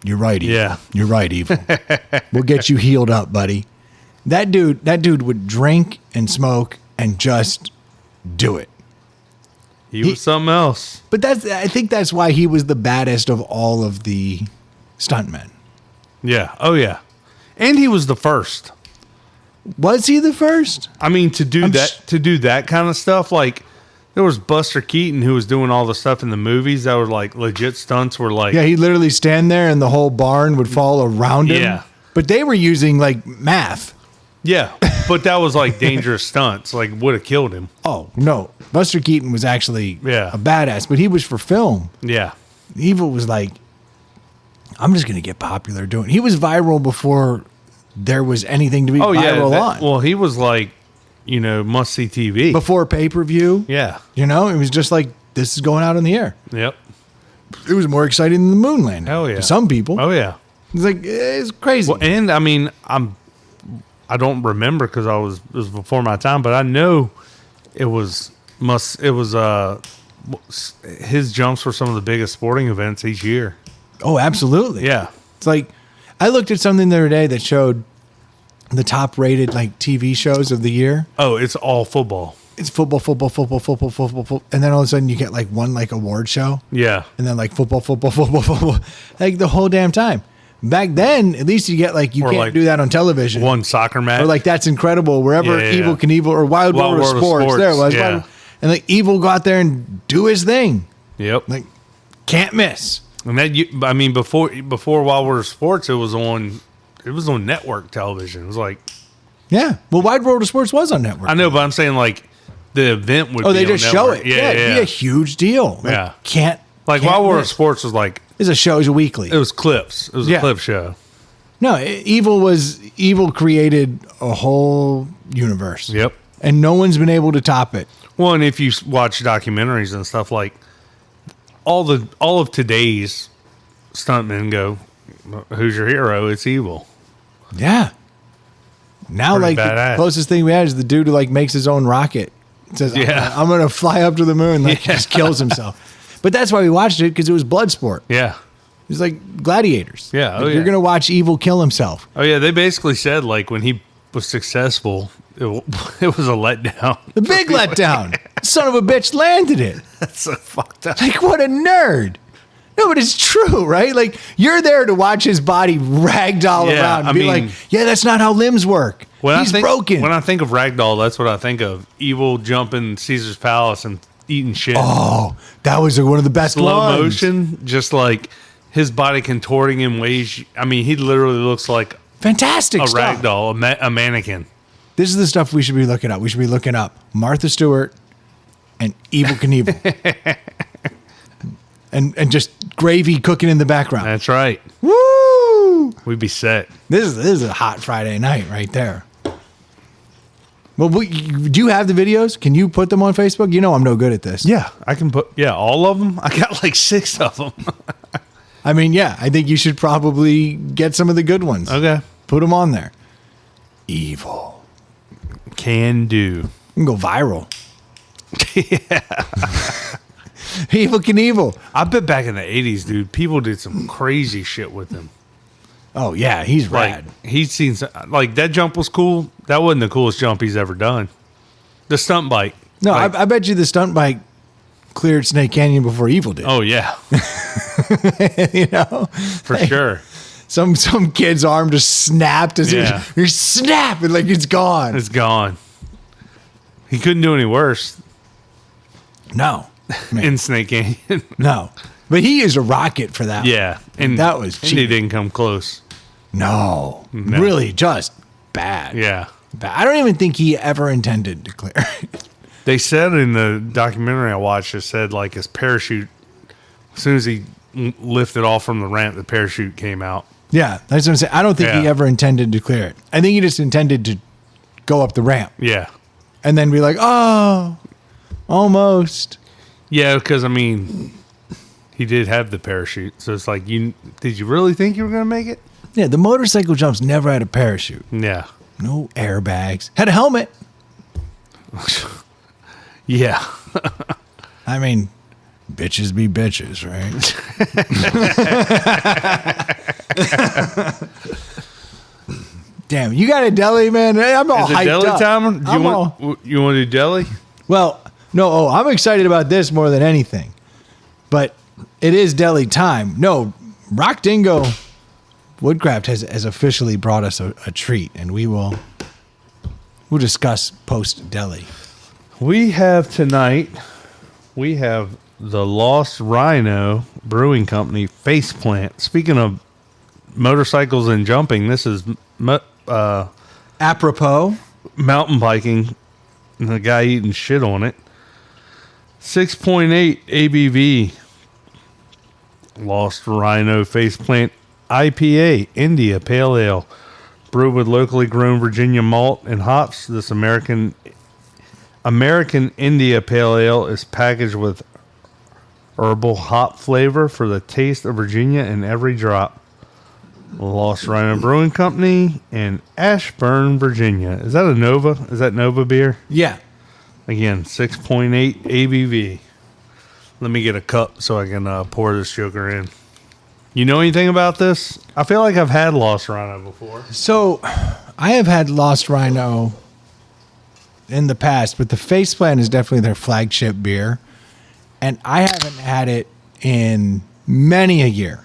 You're right, Evil. Yeah. You're right, Evil. We'll get you healed up, buddy. That dude would drink and smoke and just do it. He was something else. But I think that's why he was the baddest of all of the stuntmen. Yeah. Oh, yeah. And he was the first. Was he the first? I mean, to do that kind of stuff, like there was Buster Keaton who was doing all the stuff in the movies that were like legit stunts. Were like, yeah, he'd literally stand there and the whole barn would fall around him. Yeah. But they were using like math. Yeah, but that was like dangerous stunts. Like would have killed him. Oh no, Buster Keaton was actually a badass, but he was for film. Yeah, Evil was like, I'm just gonna get popular doing. He was viral before there was anything to be viral on. Well, he was like, must see TV before pay-per-view. Yeah, it was just like this is going out in the air. Yep, it was more exciting than the moon landing. Hell yeah, to some people. Oh yeah, it's like it's crazy. Well, and I mean, I don't remember because it was before my time, but I know his jumps were some of the biggest sporting events each year. Oh, absolutely. Yeah. It's like I looked at something the other day that showed the top rated like TV shows of the year. Oh, it's all football. It's football. And then all of a sudden you get like one like award show. Yeah. And then like football. Like the whole damn time. Back then, at least you get like you can't like do that on television. One soccer match, or like That's Incredible, wherever Evel Knievel or Wild World of Sports. There it was, and like Evel go out there and do his thing. Yep, like can't miss. And that before Wild World of Sports, it was on network television. It was like, well, Wild World of Sports was on network. I know, but I'm saying like the event would. They just show it. Yeah, it'd be a huge deal. Like, can't Wild World of Sports was like. It's a show. It was a weekly. It was clips. It was a clip show. No, Evil created a whole universe. Yep. And no one's been able to top it. Well, and if you watch documentaries and stuff, like all of today's stuntmen go, who's your hero? It's Evil. Yeah. Now, pretty like badass. The closest thing we have is the dude who like makes his own rocket. It says, I'm gonna fly up to the moon. Like just kills himself. But that's why we watched it, because it was blood sport. Yeah. It was like gladiators. Yeah. Like, you're going to watch Evil kill himself. Oh, yeah. They basically said, like, when he was successful, it was a letdown. The big letdown. Son of a bitch landed it. That's so fucked up. Like, what a nerd. No, but it's true, right? Like, you're there to watch his body ragdoll around and be like, that's not how limbs work. He's broken. When I think of ragdoll, that's what I think of. Evil jumping Caesar's Palace and eating shit. Oh, that was one of the best slow motion, just like his body contorting in ways. I mean, he literally looks like fantastic a stuff. Ragdoll, a mannequin. This is the stuff we should be looking up. We should be looking up Martha Stewart and Evel Knievel, and just gravy cooking in the background. That's right. Woo! We'd be set. This is a hot Friday night right there. Well, do you have the videos? Can you put them on Facebook? You know I'm no good at this. Yeah, I can put all of them. I got like 6 of them. I mean, I think you should probably get some of the good ones. Okay. Put them on there. Evil. Can do. You can go viral. Yeah. Evel Knievel. I bet back in the 80s, dude, people did some crazy shit with him. Oh, yeah, he's Like, rad. he's seen, like, that jump was cool. That wasn't the coolest jump he's ever done. The stunt bike. No, like, I bet you the stunt bike cleared Snake Canyon before Evel did. oh, yeah, You know? for sure. Some kid's arm just snapped as Yeah. you're snapping like it's gone. It's gone. He couldn't do any worse No. Man, in Snake Canyon. no. But he is a rocket for that. Yeah. And That was and he cheap. didn't come close. No. No. Really just bad. Yeah. Bad. I don't even think he ever intended to clear. They said in the documentary I watched, it said like his parachute, as soon as he lifted off from the ramp, the parachute came out. Yeah, that's what I'm saying. I don't think he Yeah. ever intended to clear it. I think he just intended to go up the ramp Yeah. and then be like, oh, almost. Yeah, because I mean, he did have the parachute. So it's like, did you really think you were going to make it? Yeah, the motorcycle jumps never had a parachute. Yeah. No airbags. Had a helmet. Yeah. I mean, bitches be bitches, right? Damn, you got a deli, man. I'm all Is it hyped deli up. time? Do I'm you want to do deli? Well, no, I'm excited about this more than anything. But it is deli time. No, Rock Dingo Woodcraft has officially brought us a treat, and we'll discuss post deli. We have tonight, the Lost Rhino Brewing Company Faceplant. Speaking of motorcycles and jumping, this is Apropos, mountain biking and the guy eating shit on it. 6.8 ABV. Lost Rhino Faceplant IPA India Pale Ale. Brewed with locally grown Virginia malt and hops, this American India Pale Ale is packaged with herbal hop flavor for the taste of Virginia in every drop. Lost Rhino Brewing Company in Ashburn, Virginia. Is that a Nova? Is that Nova beer? yeah. Again, 6.8 ABV. Let me get a cup so I can pour this sugar in. You know anything about this? I feel like I've had Lost Rhino before. So, I have had Lost Rhino in the past, but the Faceplant is definitely their flagship beer. And I haven't had it in many a year.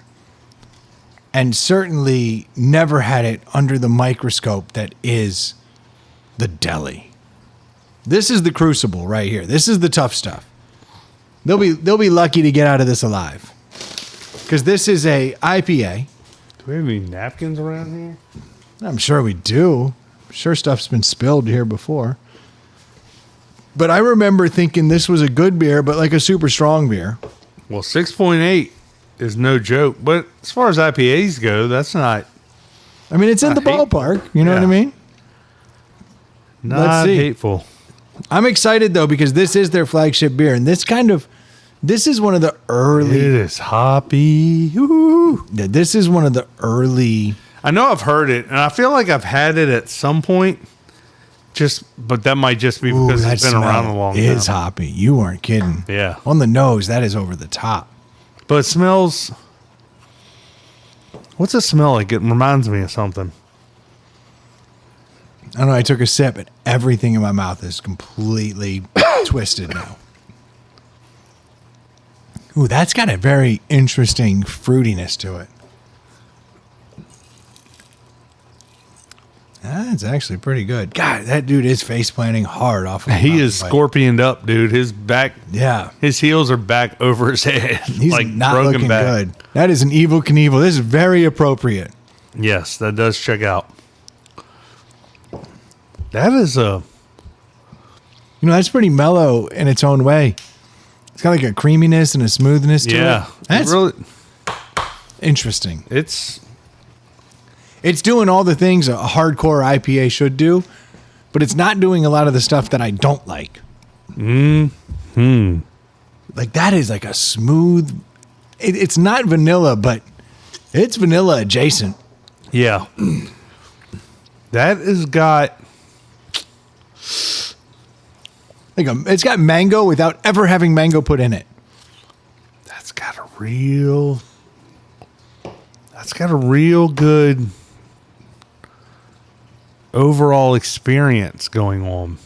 And certainly never had it under the microscope that is the deli. This is the crucible right here. This is the tough stuff. They'll be lucky to get out of this alive. Because this is a IPA. Do we have any napkins around here? I'm sure we do. I'm sure stuff's been spilled here before. But I remember thinking this was a good beer, but like a super strong beer. Well, 6.8 is no joke. But as far as IPAs go, that's not I mean, it's in the ballpark. You know what I Yeah. mean? Let's see. hateful. I'm excited, though, because this is their flagship beer. And this is one of the It early, is hoppy. Ooh. this is one of the early, I know I've heard it, and I feel like I've had it at some point. But that might just be because that it's been around a long time. is hoppy. You weren't kidding. Yeah. On the nose, that is over the top. But it smells. What's it smell like? It reminds me of something. I don't know. I took a sip and everything in my mouth is completely twisted now. Ooh, that's got a very interesting fruitiness to it. That's actually pretty good. God, that dude is face planting hard off of He is scorpioned up, dude. His back, Yeah. his heels are back over his head. He's like not broken looking back. good. That is an Evel Knievel. This is very appropriate. Yes, that does check out. That is a. You know, that's pretty mellow in its own way. It's got like a creaminess and a smoothness to Yeah. it. That's really, interesting. it's. It's doing all the things a hardcore IPA should do, but it's not doing a lot of the stuff that I don't like. Like that is like a smooth. It's not vanilla, but it's vanilla adjacent. Yeah. That has got. It's got mango without ever having mango put in it. real good overall experience going on.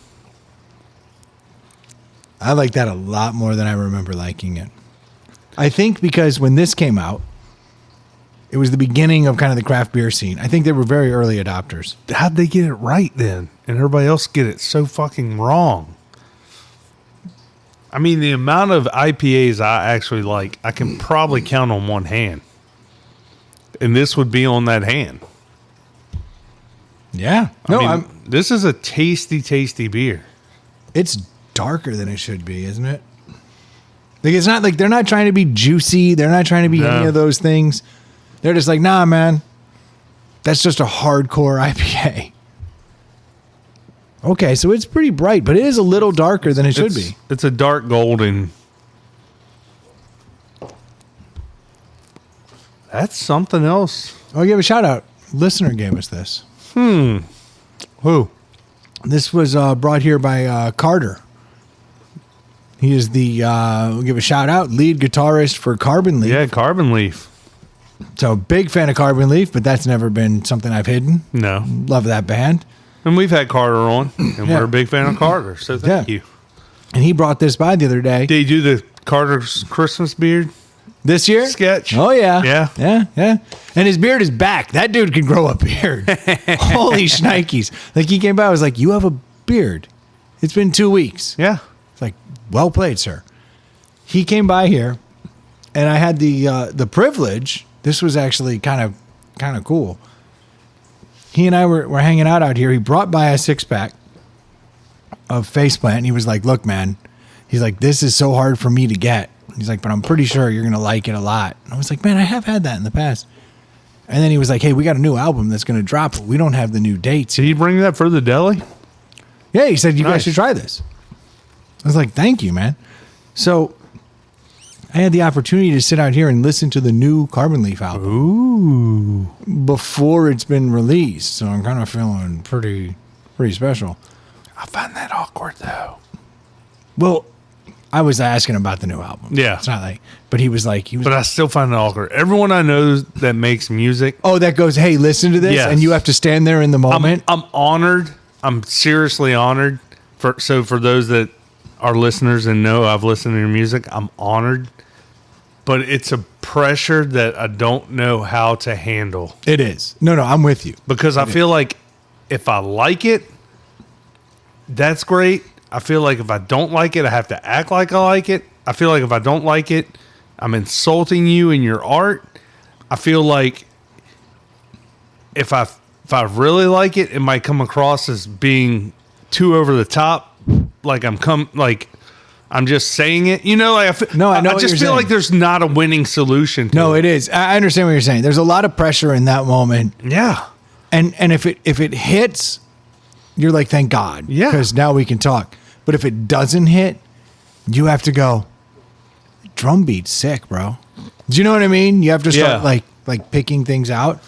I like that a lot more than I remember liking it. I think because when this came out, it was the beginning of kind of the craft beer scene. I think they were very early adopters. How'd they get it right then? And everybody else get it so fucking wrong. I mean, the amount of IPAs I actually like, I can probably count on one hand. And this would be on that hand. Yeah. This is a tasty, tasty beer. It's darker than it should be, isn't it? Like, it's not like they're not trying to be juicy. They're not trying to be any of those things. They're just like, nah, man. That's just a hardcore IPA. Okay, so it's pretty bright, but it is a little darker than it should be. It's a dark golden. That's something else. I'll give a shout out. Listener gave us this. Who? This was brought here by Carter. He is the, we'll give a shout out, lead guitarist for Carbon Leaf. Yeah, Carbon Leaf. So big fan of Carbon Leaf, but that's never been something I've hidden. No. Love that band. And we've had Carter on, and we're a big fan of Carter, so thank you. And he brought this by the other day. Did you do the Carter's Christmas beard This year? sketch? Oh, yeah. Yeah. Yeah. And his beard is back. That dude can grow a beard. Holy shnikes. Like, he came by, I was like, you have a beard. It's been 2 weeks. Yeah. It's like, well played, sir. He came by here, and I had the privilege. This was actually kind of cool. He and I were hanging out here. He brought by a 6-pack of Faceplant, and he was like, look, man. He's like, this is so hard for me to get. He's like, but I'm pretty sure you're going to like it a lot. And I was like, man, I have had that in the past. And then he was like, hey, we got a new album that's going to drop, but we don't have the new dates. Did he bring that for the deli? Yeah, he said, you guys Nice. should try this. I was like, thank you, man. So I had the opportunity to sit out here and listen to the new Carbon Leaf album. Ooh. Before it's been released. So I'm kind of feeling pretty special. I find that awkward, though. Well, I was asking about the new album. Yeah. It's not like, but he was like, But I still find it awkward. Everyone I know that makes music, oh, that goes, hey, listen to this. Yes. And you have to stand there in the moment. I'm honored. I'm seriously honored. For those that are listeners and know I've listened to your music, I'm honored. But it's a pressure that I don't know how to handle. It is. No, I'm with you. Because I feel like if I like it, that's great. I feel like if I don't like it, I have to act like I like it. I feel like if I don't like it, I'm insulting you and your art. I feel like if I really like it, it might come across as being too over the top. Like I'm just saying it, you know. Like No, I know I what just you're feel saying. like there's not a winning solution. To It is. I understand what you're saying. There's a lot of pressure in that moment. Yeah, And if it hits, you're like, thank God. Yeah. Because now we can talk. But if it doesn't hit, you have to go, drum beat's sick, bro. Do you know what I mean? You have to start like picking things out.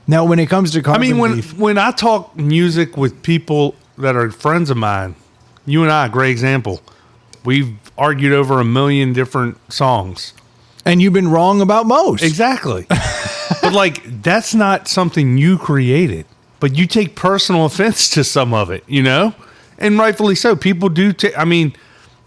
Now, when it comes to Carbon Leaf, when I talk music with people that are friends of mine, you and I, great example. We've argued over 1 million different songs. and you've been wrong about most. Exactly. But like, that's not something you created, but you take personal offense to some of it, you know? And rightfully so. People do. I mean,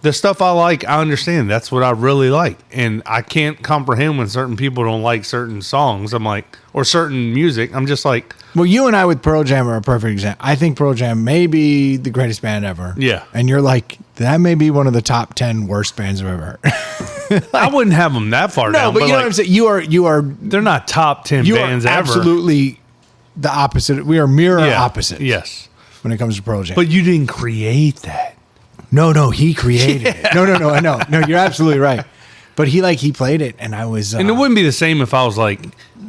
the stuff I like, I understand. That's what I really like. And I can't comprehend when certain people don't like certain songs. I'm like, or certain music. I'm just like, Well, you and I with Pearl Jam are a perfect example. I think Pearl Jam may be the greatest band ever. Yeah. And you're like, that may be one of the top 10 worst bands I've ever heard. I wouldn't have them that far No, down. but you know like, what I'm saying? You are they're not top 10 bands ever. absolutely the opposite. We are mirror Yeah. opposites. Yes. When it comes to Pearl Jam. But you didn't create that. No, he created it. No, I know. No, you're absolutely right. But he played it, and I was. And it wouldn't be the same if I was like,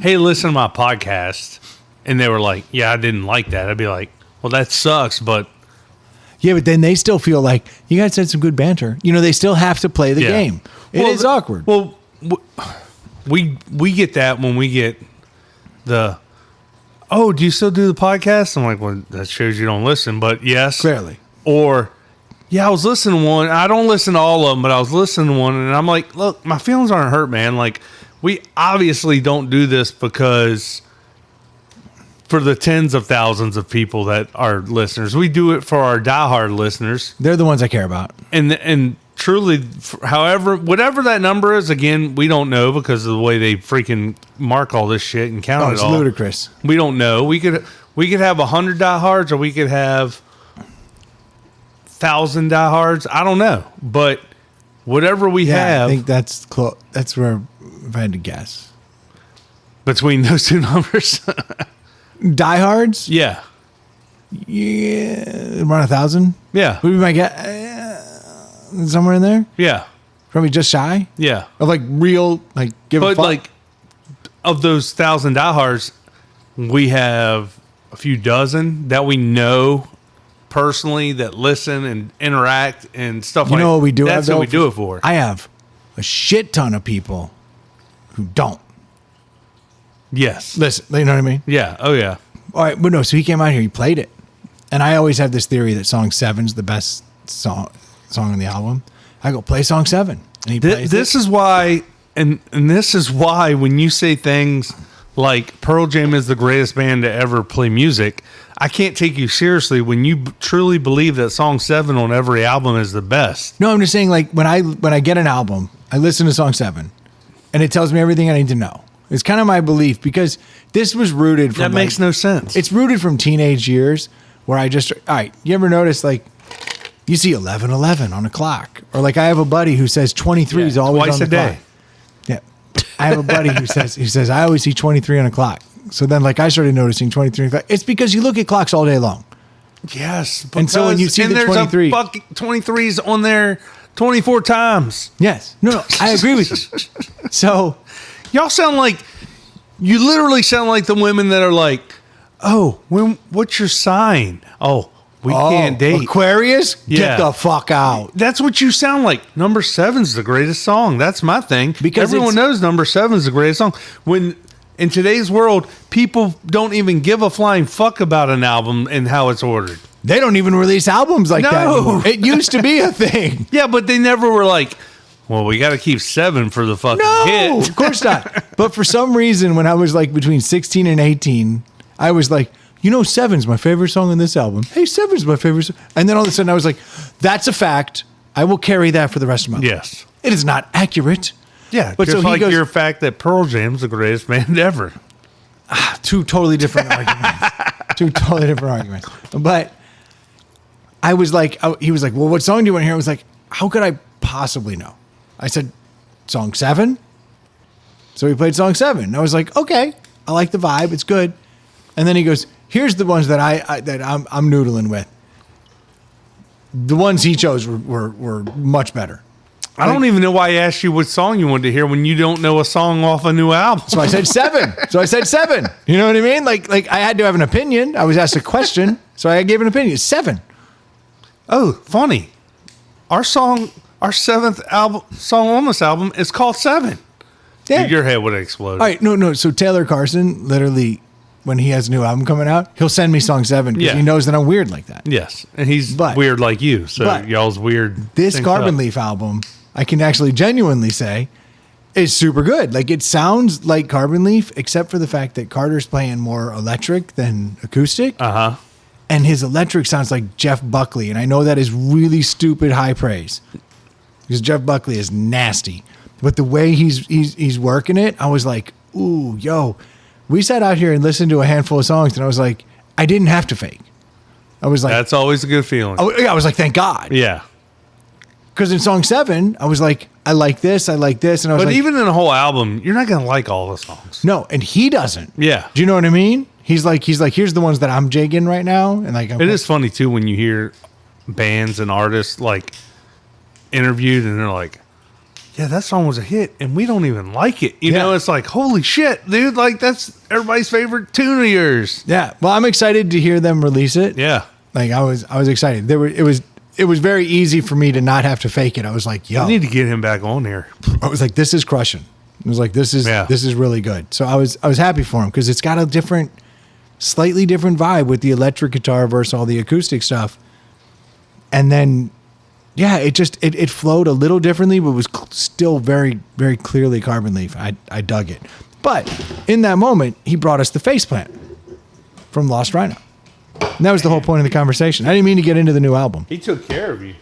hey, listen to my podcast. And they were like, yeah, I didn't like that. I'd be like, well, that sucks, but. Yeah, but then they still feel like you guys had some good banter. You know, they still have to play the Yeah. game. It is awkward. Well, we get that when we get the, oh, do you still do the podcast? I'm like, well, that shows you don't listen, but yes. Clearly. Or Yeah, I was listening to one. I don't listen to all of them, but I was listening to one, and I'm like, look, my feelings aren't hurt, man. Like, we obviously don't do this because for the tens of thousands of people that are listeners. We do it for our diehard listeners. They're the ones I care about. And truly, however, whatever that number is, again, we don't know because of the way they freaking mark all this shit and count It's it all. ludicrous. We don't know. We could have 100 diehards, or we could have 1,000 diehards. I don't know, but whatever we have, I think that's close. That's where if I had to guess between those two numbers, diehards. yeah, Around 1,000. yeah, Would be my guess. Somewhere in there, yeah, probably just shy yeah. of like real like give a But fuck. like of those 1,000 diehards, we have a few dozen that we know personally that listen and interact and stuff. You know what we do? That's have, what we though? do it for. I have a shit ton of people who don't Yes. listen. You know what I mean? Yeah. Oh yeah. All right, but no. So he came out here, he played it, and I always have this theory that song 7's the best song on the album. I go play song 7, and he plays This it. is why, and this is why when you say things like Pearl Jam is the greatest band to ever play music, I can't take you seriously when you truly believe that song 7 on every album is the best. No, I'm just saying, like when I get an album, I listen to song 7, and it tells me everything I need to know. It's kind of my belief because this was rooted from That makes no sense. It's rooted from teenage years where I just, all right, you ever notice like you see 11:11 on a clock, or like I have a buddy who says 23 is always twice on the a day. clock. Yeah, I have a buddy who says I always see 23 on a clock. So then like I started noticing 23 on a clock. It's because you look at clocks all day long. Yes. And so when you see the there's 23 23's on there 24 times. Yes, no, I agree with you. So Y'all sound like, you literally sound like the women that are like, oh, what's your sign? Oh, we can't date. Aquarius, Yeah. get the fuck out. That's what you sound like. Number 7's the greatest song. That's my thing. Because everyone it's- knows Number 7's the greatest song. When in today's world, people don't even give a flying fuck about an album and how it's ordered. They don't even release albums like that No. anymore. It used to be a thing. Yeah, but they never were like, well, we got to keep 7 for the fucking No, hit. of course not. But for some reason, when I was like between 16 and 18, I was like, you know, 7's my favorite song on this album. Hey, 7's my favorite song. And then all of a sudden I was like, that's a fact. I will carry that for the rest of my life. Yes. It is not accurate. Yeah, But just so he like goes- your fact that Pearl Jam's the greatest band ever. Two totally different arguments. Two totally different arguments. But I was like, he was like, well, what song do you want to hear? I was like, how could I possibly know? I said, song 7. So he played song 7. I was like, okay, I like the vibe. It's good. And then he goes, here's the ones that I'm noodling with. The ones he chose were much better. I don't even know why I asked you what song you wanted to hear when you don't know a song off a new album. So I said 7. You know what I mean? Like I had to have an opinion. I was asked a question, so I gave an opinion. 7. Oh, funny. Our 7th album song on this album is called 7. Yeah. Your head would have exploded. All right, no. So Taylor Carson, literally, when he has a new album coming out, he'll send me song 7 because Yeah. he knows that I'm weird like that. Yes, and he's But- weird like you, so but y'all's weird. This syncs Carbon up. Leaf album, I can actually genuinely say, is super good. Like it sounds like Carbon Leaf, except for the fact that Carter's playing more electric than acoustic. Uh-huh. And his electric sounds like Jeff Buckley. And I know that is really stupid high praise because Jeff Buckley is nasty. But the way he's working it, I was like, ooh, yo. We sat out here and listened to a handful of songs, and I was like, I didn't have to fake. I was like, That's always a good feeling. I was like, thank God. Yeah. Because in song 7, I was like, I like this. And I was But like, even in a whole album, you're not going to like all the songs. no, and he doesn't. Yeah. Do you know what I mean? He's like, here's the ones that I'm jigging right now. And like, It is funny, too, when you hear bands and artists, like, interviewed, and they're like, yeah, that song was a hit, and we don't even like it. You Yeah. know, it's like, holy shit, dude. Like, that's everybody's favorite tune of yours. Yeah. Well, I'm excited to hear them release it. Yeah. Like I was excited. It was very easy for me to not have to fake it. I was like, yo, I need to get him back on here. I was like, this is crushing. I was like, this is Yeah. really good. So I was happy for him because it's got a slightly different vibe with the electric guitar versus all the acoustic stuff. And then Yeah, it flowed a little differently, but was still very, very clearly carbon leaf. I dug it. But in that moment, he brought us the faceplant from Lost Rhino. And that was the whole point of the conversation. I didn't mean to get into the new album. He took care of you.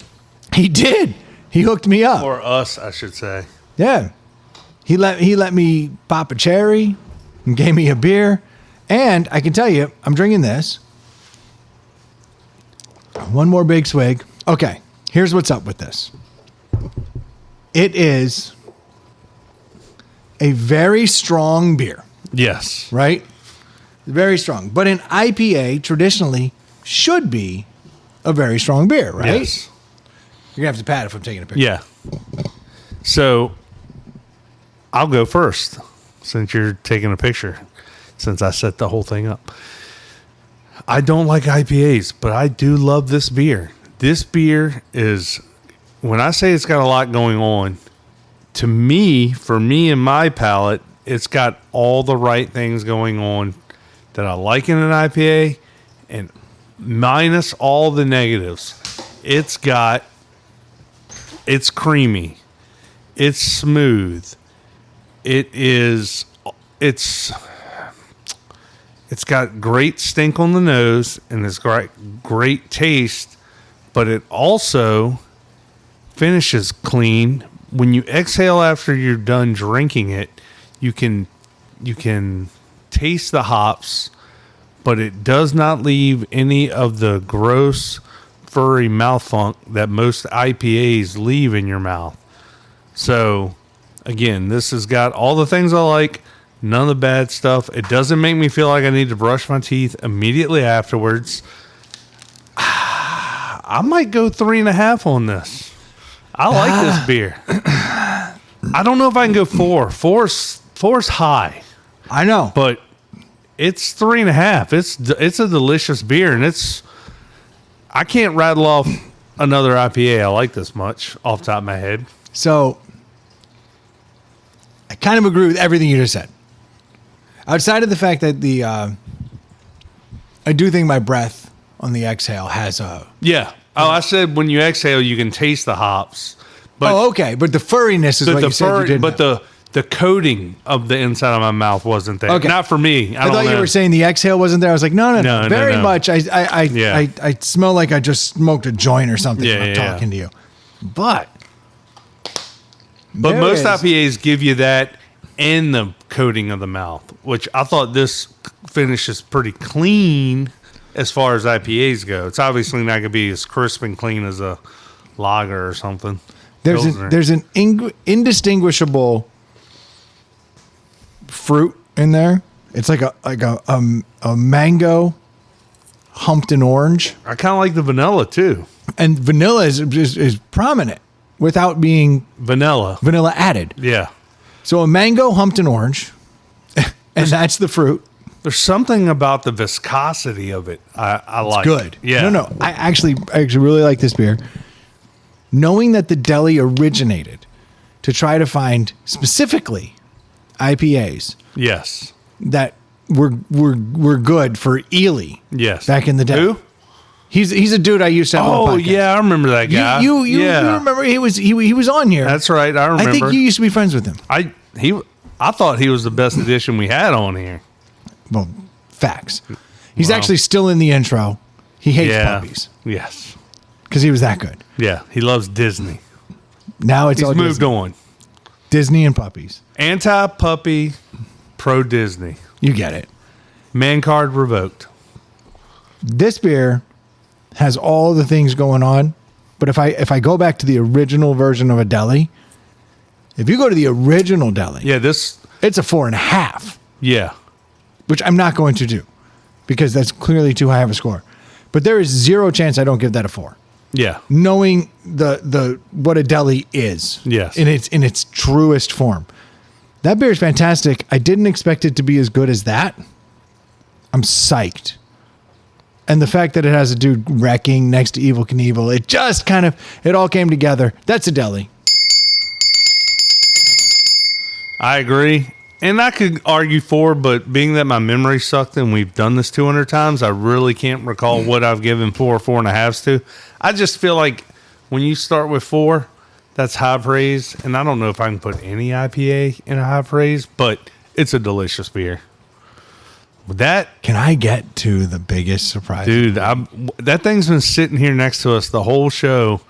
He did. He hooked me up. Or us, I should say. Yeah. He let me pop a cherry and gave me a beer. And I can tell you, I'm drinking this. One more big swig. Okay, here's what's up with this. It is a very strong beer, Yes. right? Very strong. But an IPA traditionally should be a very strong beer, right? Yes. You're going to have to pat if I'm taking a picture. Yeah. So I'll go first since you're taking a picture, since I set the whole thing up. I don't like IPAs, but I do love this beer. This beer is, when I say it's got a lot going on, to me, for me and my palate, it's got all the right things going on that I like in an IPA, and minus all the negatives. It's creamy. It's smooth. It's got great stink on the nose, and it's got great taste, but it also finishes clean. When you exhale after you're done drinking it, you can taste the hops, but it does not leave any of the gross, furry mouth funk that most IPAs leave in your mouth. So, again, this has got all the things I like, none of the bad stuff. It doesn't make me feel like I need to brush my teeth immediately afterwards. I might go 3.5 on this. I like this beer. I don't know if I can go 4. Four's high. I know. But it's 3.5. It's a delicious beer, and I can't rattle off another IPA I like this much off the top of my head. So, I kind of agree with everything you just said. Outside of the fact that I do think my breath on the exhale has a... Yeah. Oh, I said when you exhale, you can taste the hops. But okay. But the furriness is what you said you didn't But the coating of the inside of my mouth wasn't there. Okay. Not for me. I thought you were saying the exhale wasn't there. I was like, no. Very much. I smell like I just smoked a joint or something when I'm talking to you. But most IPAs give you that and the coating of the mouth, which I thought this finish is pretty clean as far as IPAs go. It's obviously not going to be as crisp and clean as a lager or something. There's an indistinguishable fruit in there. It's like a mango humped in orange. I kind of like the vanilla too. And vanilla is prominent without being vanilla added. Yeah. So a mango humped in orange, and that's the fruit. There's something about the viscosity of it I like. Good. Yeah. No. I actually really like this beer. Knowing that the deli originated to try to find specifically IPAs. Yes. That were good for Ely. Yes. Back in the day. Who? He's a dude I used to have on the podcast. Yeah, I remember that guy. You remember he was on here. That's right. I remember. I think you used to be friends with him. I thought he was the best addition we had on here. Well, facts. He's actually still in the intro. He hates puppies. Yes. Because he was that good. Yeah, he loves Disney. Now he's all moved Disney. on. Disney and puppies. Anti-puppy, pro-Disney. You get it. Man card revoked. This beer has all the things going on, but if I go back to the original version of a deli, if you go to the original deli, it's a 4.5. Yeah. Which I'm not going to do because that's clearly too high of a score. But there is zero chance I don't give that a 4. Yeah. Knowing the what a deli is. Yes. In its truest form. That beer is fantastic. I didn't expect it to be as good as that. I'm psyched. And the fact that it has a dude wrecking next to Evel Knievel, it just it all came together. That's a deli. I agree. And I could argue 4, but being that my memory sucked and we've done this 200 times, I really can't recall what I've given 4 or 4.5s to. I just feel like when you start with 4, that's high praise. And I don't know if I can put any IPA in a high praise, but it's a delicious beer. That, Can I get to the biggest surprise? dude, that thing's been sitting here next to us the whole show,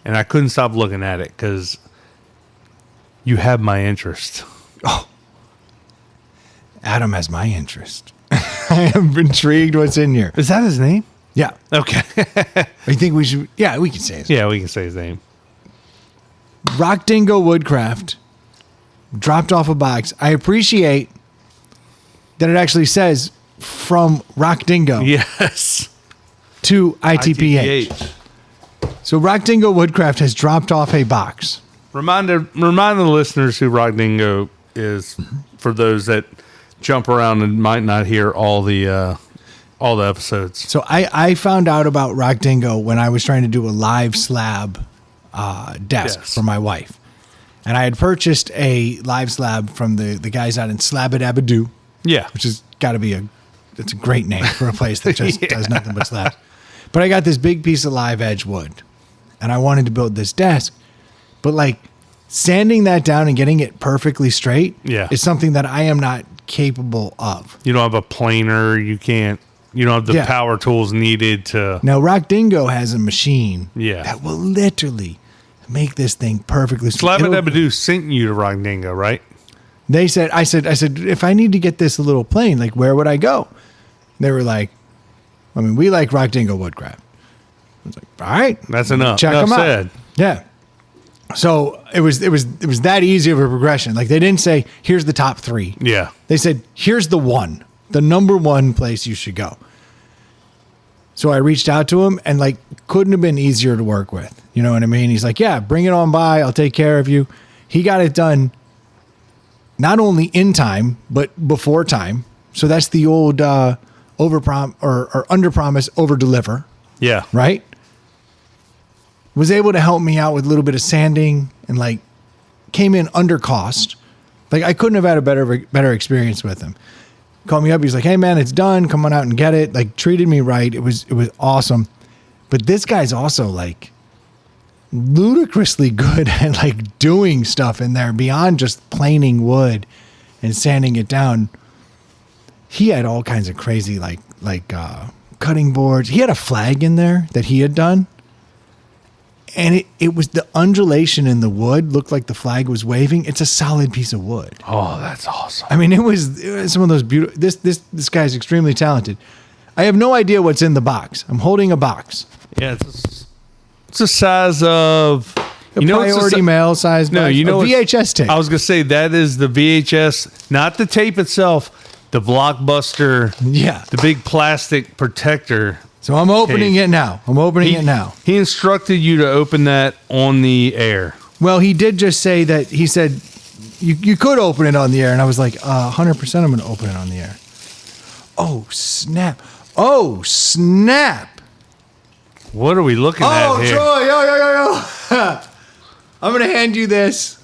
and I couldn't stop looking at it because you have my interest. Adam has my interest. I am intrigued what's in here. Is that his name? Yeah. Okay. I think we should. Yeah, we can say it. Yeah, we can say his name. Rock Dingo Woodcraft dropped off a box. I appreciate that it actually says from Rock Dingo Yes. to ITPH. So Rock Dingo Woodcraft has dropped off a box. Remind the listeners who Rock Dingo is for those that jump around and might not hear all the episodes. So I found out about Rock Dingo when I was trying to do a live slab desk Yes. for my wife. And I had purchased a live slab from the guys out in Slabadabadoo, Yeah. which has got to be it's a great name for a place that just Yeah. does nothing but slabs. But I got this big piece of live edge wood, and I wanted to build this desk. But like sanding that down and getting it perfectly straight is something that I am not capable of. You don't have a planer. You don't have the Yeah. power tools needed to. Now, Rock Dingo has a machine Yeah. that will literally make this thing perfectly straight. Slabadabadoo sent you to Rock Dingo, right? I said, if I need to get this a little plain, like where would I go? They were like, I mean, we like Rock Dingo Woodcraft. I was like, all right, That's enough. check Enough them out. said. Yeah. So it was that easy of a progression. Like they didn't say, here's the top 3. Yeah. They said, here's the number 1 place you should go. So I reached out to him and like couldn't have been easier to work with. You know what I mean? He's like, yeah, bring it on by. I'll take care of you. He got it done not only in time, but before time. So that's the old under promise, over deliver, Yeah. right? Was able to help me out with a little bit of sanding and like came in under cost. Like I couldn't have had a better experience with him. Called me up. He's like, hey man, it's done. Come on out and get it. Like treated me right. It was awesome. But this guy's also like ludicrously good at like doing stuff in there beyond just planing wood and sanding it down. He had all kinds of crazy like cutting boards. He had a flag in there that he had done. And it was the undulation in the wood looked like the flag was waving. It's a solid piece of wood. Oh, that's awesome. I mean, it was some of those beautiful. This guy's extremely talented. I have no idea what's in the box. I'm holding a box. Yeah, it's the size of A priority mail size. No, box. you know a VHS tape. I was gonna say that is the VHS, not the tape itself. The Blockbuster. Yeah. The big plastic protector. So I'm opening Case. it now. He instructed you to open that on the air. Well, he did just say that. He said you could open it on the air, and I was like, 100%. I'm going to open it on the air. Oh snap! Oh snap! What are we looking at Oh here? Troy! Yo! I'm going to hand you this.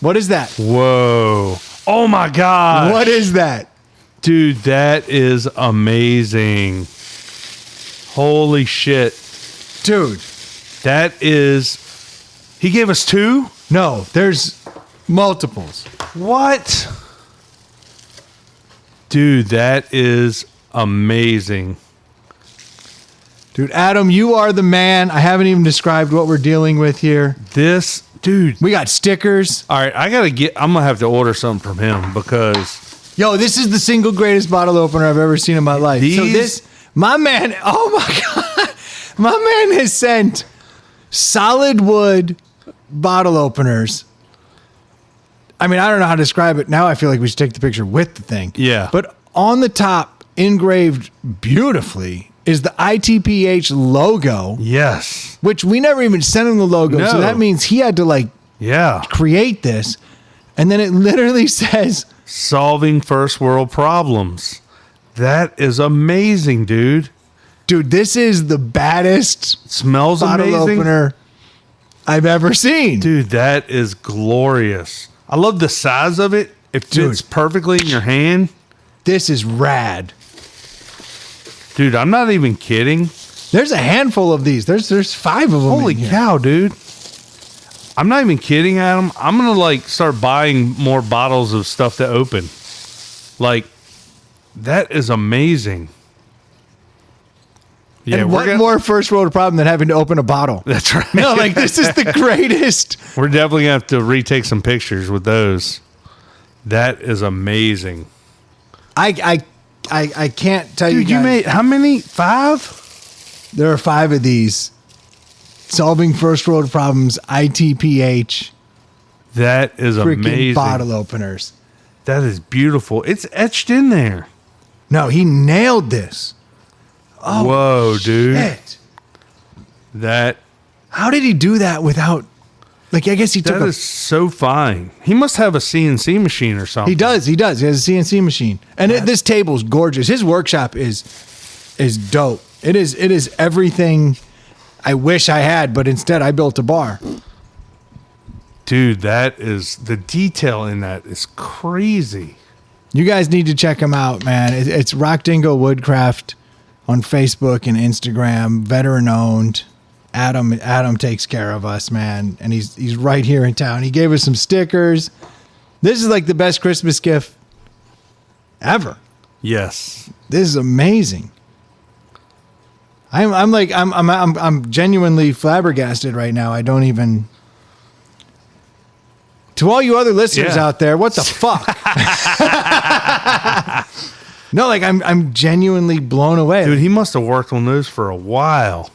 What is that? Whoa! Oh my God! What is that? Dude, that is amazing. Holy shit. Dude. That is... He gave us 2? No, there's multiples. What? Dude, that is amazing. Dude, Adam, you are the man. I haven't even described what we're dealing with here. This... Dude. We got stickers. All right, I'm going to have to order something from him because... Yo, this is the single greatest bottle opener I've ever seen in my life. My man, oh my God. My man has sent solid wood bottle openers. I mean, I don't know how to describe it. Now I feel like we should take the picture with the thing. Yeah. But on the top, engraved beautifully, is the ITPH logo. Yes. Which we never even sent him the logo. No. So that means he had to create this. And then it literally says... Solving first world problems. That is amazing, dude. Dude, this is the baddest Smells bottle amazing. opener I've ever seen. Dude, that is glorious. I love the size of it. It fits perfectly in your hand. This is rad. Dude, I'm not even kidding. There's a handful of these. There's 5 of them. Holy in here. cow, dude. I'm not even kidding, Adam. I'm going to like start buying more bottles of stuff to open. Like, that is amazing. Yeah, And what more first world problem than having to open a bottle? That's right. No, like this is the greatest. We're definitely going to have to retake some pictures with those. That is amazing. I can't tell Dude, you you guys. made how many? 5? There are 5 of these. Solving first world problems, ITPH, That is freaking amazing. bottle openers. That is beautiful. It's etched in there. No, he nailed this. Oh, whoa, dude. shit. That How did he do that without, like, I guess he took that a is so fine. He must have a CNC machine or something. He does. He has a CNC machine, and this table's gorgeous. His workshop is dope. It is everything I wish I had, but instead I built a bar. Dude, that is the detail in that is crazy. You guys need to check him out, man. It's Rock Dingo Woodcraft on Facebook and Instagram, veteran owned. Adam takes care of us, man, and he's right here in town. He gave us some stickers. This is like the best Christmas gift ever. Yes. This is amazing. I'm genuinely flabbergasted right now. I don't even. To all you other listeners Yeah. out there, what the fuck? No, like I'm genuinely blown away. Dude, he must have worked on those for a while.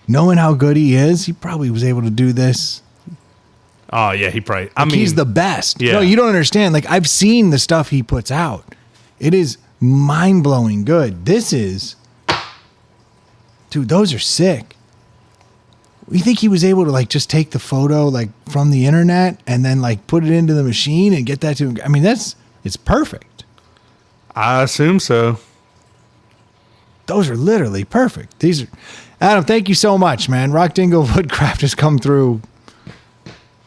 Knowing how good he is, he probably was able to do this. Oh, yeah, he probably. I Like, mean, he's the best. Yeah. No, you don't understand. Like, I've seen the stuff he puts out. It is mind-blowing good. This is... Dude, those are sick. You think he was able to, like, just take the photo, like, from the internet and then, like, put it into the machine and get that to him? I mean, it's perfect. I assume so. Those are literally perfect. These are... Adam, thank you so much, man. Rock Dingo Woodcraft has come through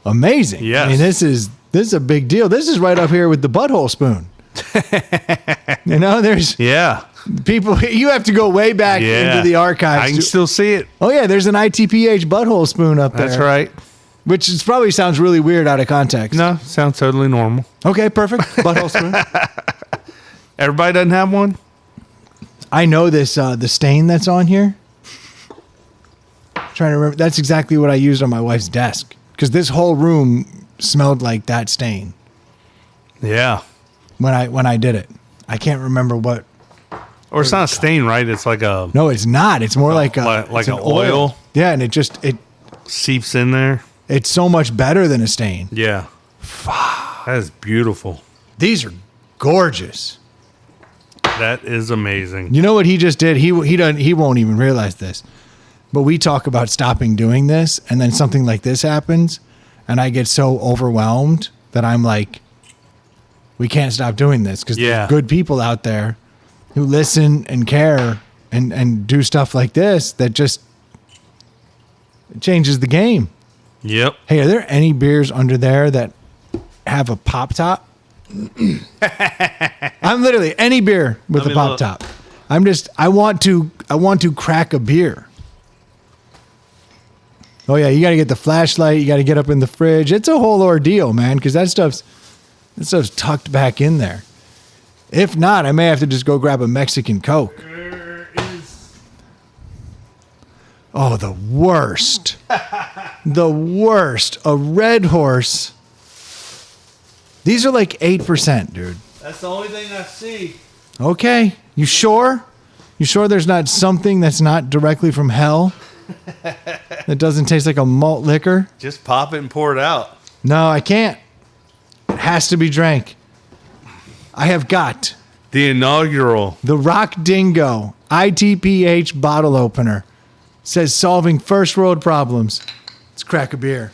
amazing. Yes. I mean, this is a big deal. This is right up here with the butthole spoon. You know, there's Yeah. people, you have to go way back Yeah. into the archives. I can still see it. Oh, yeah, there's an ITPH butthole spoon up there. That's right. Which probably sounds really weird out of context. No, sounds totally normal. Okay, perfect. Butthole spoon. Everybody doesn't have one? I know this, the stain that's on here. Trying to remember. That's exactly what I used on my wife's desk. Because this whole room smelled like that stain Yeah. when I did it. I can't remember what. Or it's not a stain, right? It's like a No, it's not. It's more like like it's an oil. Yeah, and it seeps in there. it's so much better than a stain. Yeah. That is beautiful. These are gorgeous. That is amazing. You know what he just did? He won't even realize this. But we talk about stopping doing this, and then something like this happens, and I get so overwhelmed that I'm like, we can't stop doing this because Yeah. there's good people out there who listen and care and do stuff like this that just changes the game. Yep. Hey, are there any beers under there that have a pop top? I'm literally any beer with Let a me pop look. top. I want to crack a beer. Oh yeah, you got to get the flashlight. You got to get up in the fridge. It's a whole ordeal, man, because that stuff's tucked back in there. If not, I may have to just go grab a Mexican Coke. Oh, the worst. The worst. A Red Horse. These are like 8%, dude. That's the only thing I see. Okay. You sure? You sure there's not something that's not directly from hell? That doesn't taste like a malt liquor? Just pop it and pour it out. No, I can't. It has to be drank. I have got The inaugural. the Rock Dingo ITPH bottle opener. Says solving first world problems. Let's crack a beer.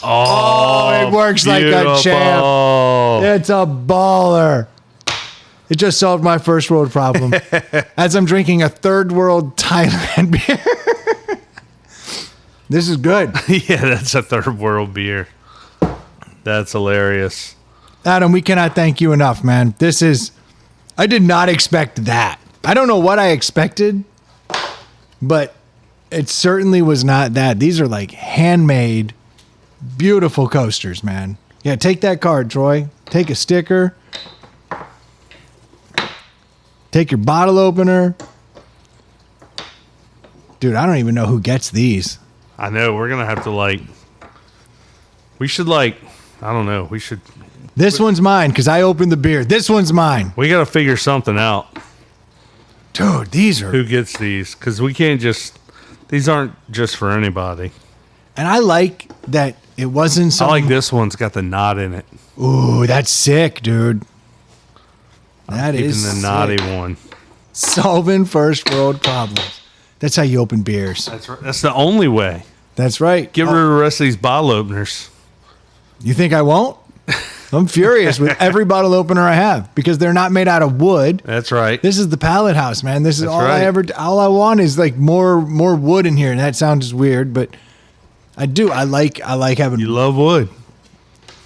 Oh, it works like a champ. Beautiful. It's a baller. It just solved my first world problem as I'm drinking a third world Thailand beer. This is good. Yeah, that's a third world beer. That's hilarious. Adam, we cannot thank you enough, man. I did not expect that. I don't know what I expected, but it certainly was not that. These are like handmade, beautiful coasters, man. Yeah, take that card, Troy. Take a sticker. Take your bottle opener. Dude, I don't even know who gets these. I know. We're going to have to we should I don't know. We should. This one's mine because I opened the beer. This one's mine. We got to figure something out. Dude, these are. Who gets these? Because we can't these aren't just for anybody. And I like that it wasn't some. I like this one's got the knot in it. Ooh, that's sick, dude. That is Keeping the naughty one. Solving first world problems. That's how you open beers. That's right. That's the only way. That's right. Get rid of the rest of these bottle openers. You think I won't? I'm furious with every bottle opener I have because they're not made out of wood. That's right. This is the pallet house, man. This is That's all right. all I want is like more wood in here. And that sounds weird, but I do. I like having You love wood.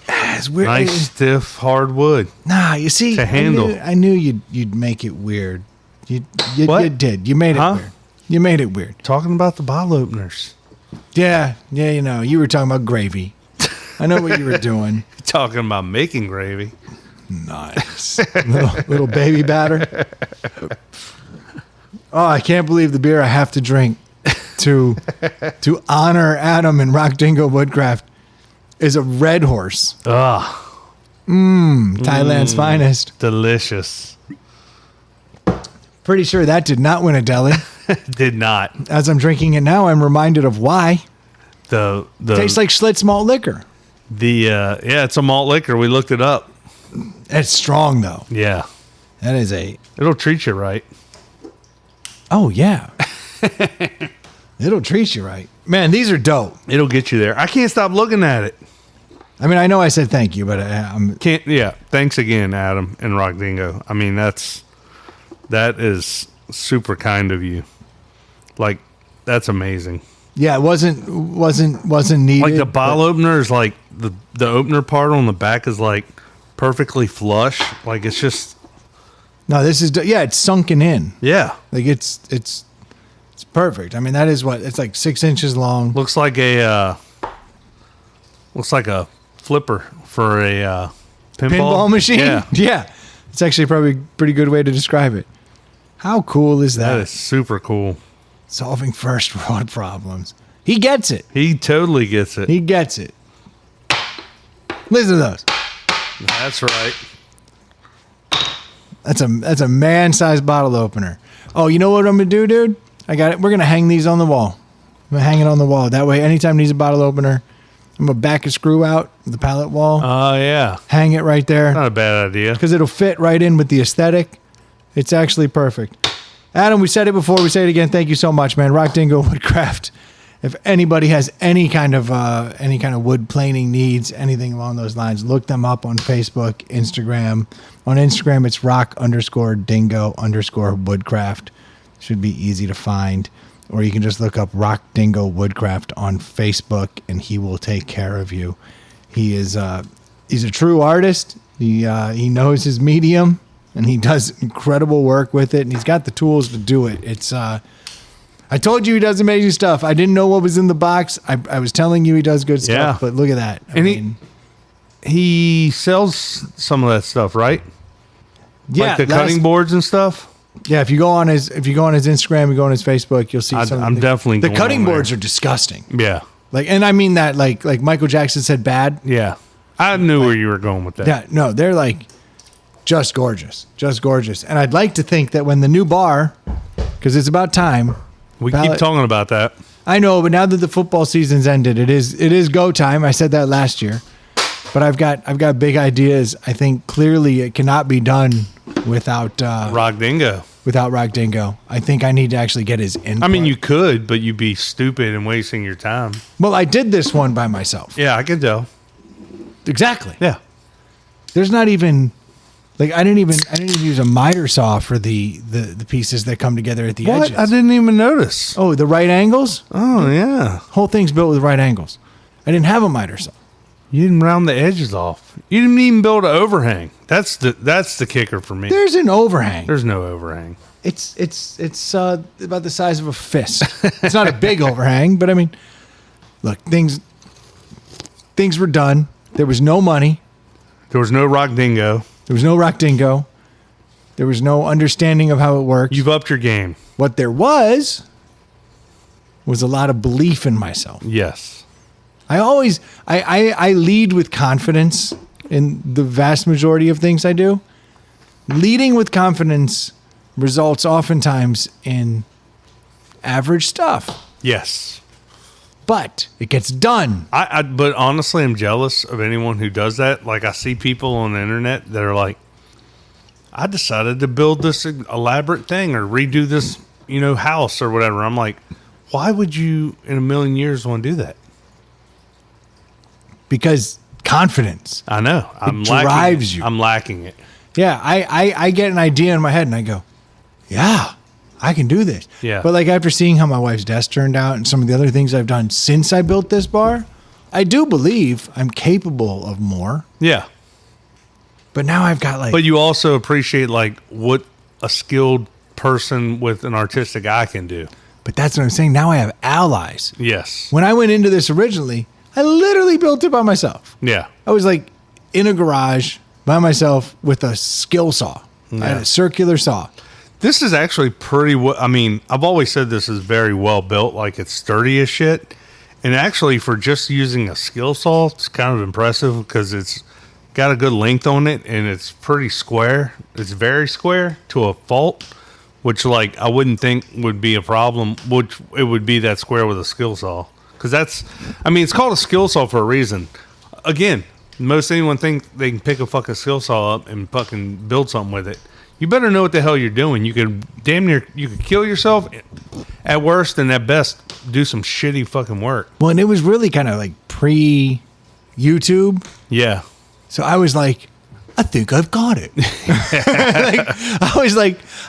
it's weird. Nice, stiff, hard wood. Nah, you see, to handle. I knew you'd make it weird. You What? you did. You made it Huh? weird. You made it weird. Talking about the bottle openers. Yeah, you know, you were talking about gravy. I know what you were doing. Talking about making gravy. Nice. little baby batter. Oh, I can't believe the beer I have to drink to honor Adam and Rock Dingo Woodcraft is a Red Horse. Thailand's finest. Delicious. Pretty sure that did not win a deli. Did not. As I'm drinking it now, I'm reminded of why. The Tastes like Schlitz malt liquor. yeah, it's a malt liquor. We looked it up. It's strong though. Yeah. That is a. It'll treat you right. Oh yeah. It'll treat you right, man. These are dope. It'll get you there. I can't stop looking at it. I mean, I know I said thank you, but I'm. Can't. Yeah. Thanks again, Adam and Rock Dingo. I mean, that is super kind of you. Like, that's amazing. Yeah, it wasn't needed. Like the bottle opener is like the opener part on the back is like perfectly flush. Like it's just. No, this is it's sunken in. Yeah. Like it's perfect. I mean, that is what it's like 6 inches long. Looks like a flipper for a Pinball machine. Yeah. Yeah. It's actually probably a pretty good way to describe it. How cool is that? That is super cool. Solving first world problems. He gets it. He totally gets it. He gets it. Listen to those. That's right. That's a man-sized bottle opener. Oh, you know what I'm gonna do, dude? I got it. We're gonna hang these on the wall. I'm gonna hang it on the wall. That way, anytime needs a bottle opener, I'm gonna back a screw out the pallet wall. Oh yeah. Hang it right there Not a bad idea. because it'll fit right in with the aesthetic. It's actually perfect. Adam, we said it before. We say it again. Thank you so much, man. Rock Dingo Woodcraft. If anybody has any kind of wood planing needs, anything along those lines, look them up on Facebook, Instagram. On Instagram, it's rock_dingo_woodcraft. Should be easy to find. Or you can just look up Rock Dingo Woodcraft on Facebook, and he will take care of you. He is he's a true artist. He knows his medium, and he does incredible work with it. And he's got the tools to do it. It's I told you he does amazing stuff. I didn't know what was in the box. I was telling you he does good stuff, Yeah. but look at that. I And mean, he sells some of that stuff, right? yeah, Like the cutting boards and stuff. Yeah, if you go on his Instagram, you go on his Facebook, you'll see. I'm definitely the going cutting on there. boards are disgusting. Yeah. Like, and I mean that like Michael Jackson said, bad. Yeah. I knew where you were going with that. Yeah, no, they're like just gorgeous, just gorgeous. And I'd like to think that when the new bar, because it's about time. We keep talking about that. I know, but now that the football season's ended, it is go time. I said that last year, but I've got big ideas. I think clearly it cannot be done without Rock Dingo. Without Rock Dingo. I think I need to actually get his input. I mean, you could, but you'd be stupid and wasting your time. Well, I did this one by myself. Yeah, I can tell. Exactly. Yeah. There's not even like I didn't even use a miter saw for the pieces that come together at the What? edges. I didn't even notice. Oh, the right angles? Oh, yeah. Whole thing's built with right angles. I didn't have a miter saw. You didn't round the edges off. You didn't even build an overhang. That's the kicker for me. There's an overhang. There's no overhang. It's about the size of a fist. It's not a big overhang, but I mean, look, things were done. There was no money. There was no Rock Dingo. There was no Rock Dingo. There was no understanding of how it worked. You've upped your game. What there was a lot of belief in myself. Yes. I lead with confidence in the vast majority of things I do. Leading with confidence results oftentimes in average stuff, Yes. but it gets done. But honestly, I'm jealous of anyone who does that. Like, I see people on the internet that are like, I decided to build this elaborate thing or redo this, house or whatever. I'm like, why would you in a million years want to do that? Because confidence. I know. I'm drives you. I'm lacking it. Yeah, I get an idea in my head and I go, yeah, I can do this. Yeah. But like after seeing how my wife's desk turned out and some of the other things I've done since I built this bar, I do believe I'm capable of more. Yeah. But now I've got like... But you also appreciate like what a skilled person with an artistic eye can do. But that's what I'm saying. Now I have allies. Yes. When I went into this originally, I literally built it by myself. Yeah. I was like in a garage by myself with a skill saw. I had a circular saw. This is actually pretty I mean, I've always said this is very well built, like it's sturdy as shit. And actually for just using a skill saw, it's kind of impressive because it's got a good length on it and it's pretty square. It's very square to a fault, which like I wouldn't think would be a problem, which it would be that square with a skill saw. Because it's called a skill saw for a reason. Again, most anyone think they can pick a fucking skill saw up and fucking build something with it. You better know what the hell you're doing. You could kill yourself at worst, and at best do some shitty fucking work. Well, and it was really kind of like pre-YouTube. Yeah. So I was like, I think I've got it. I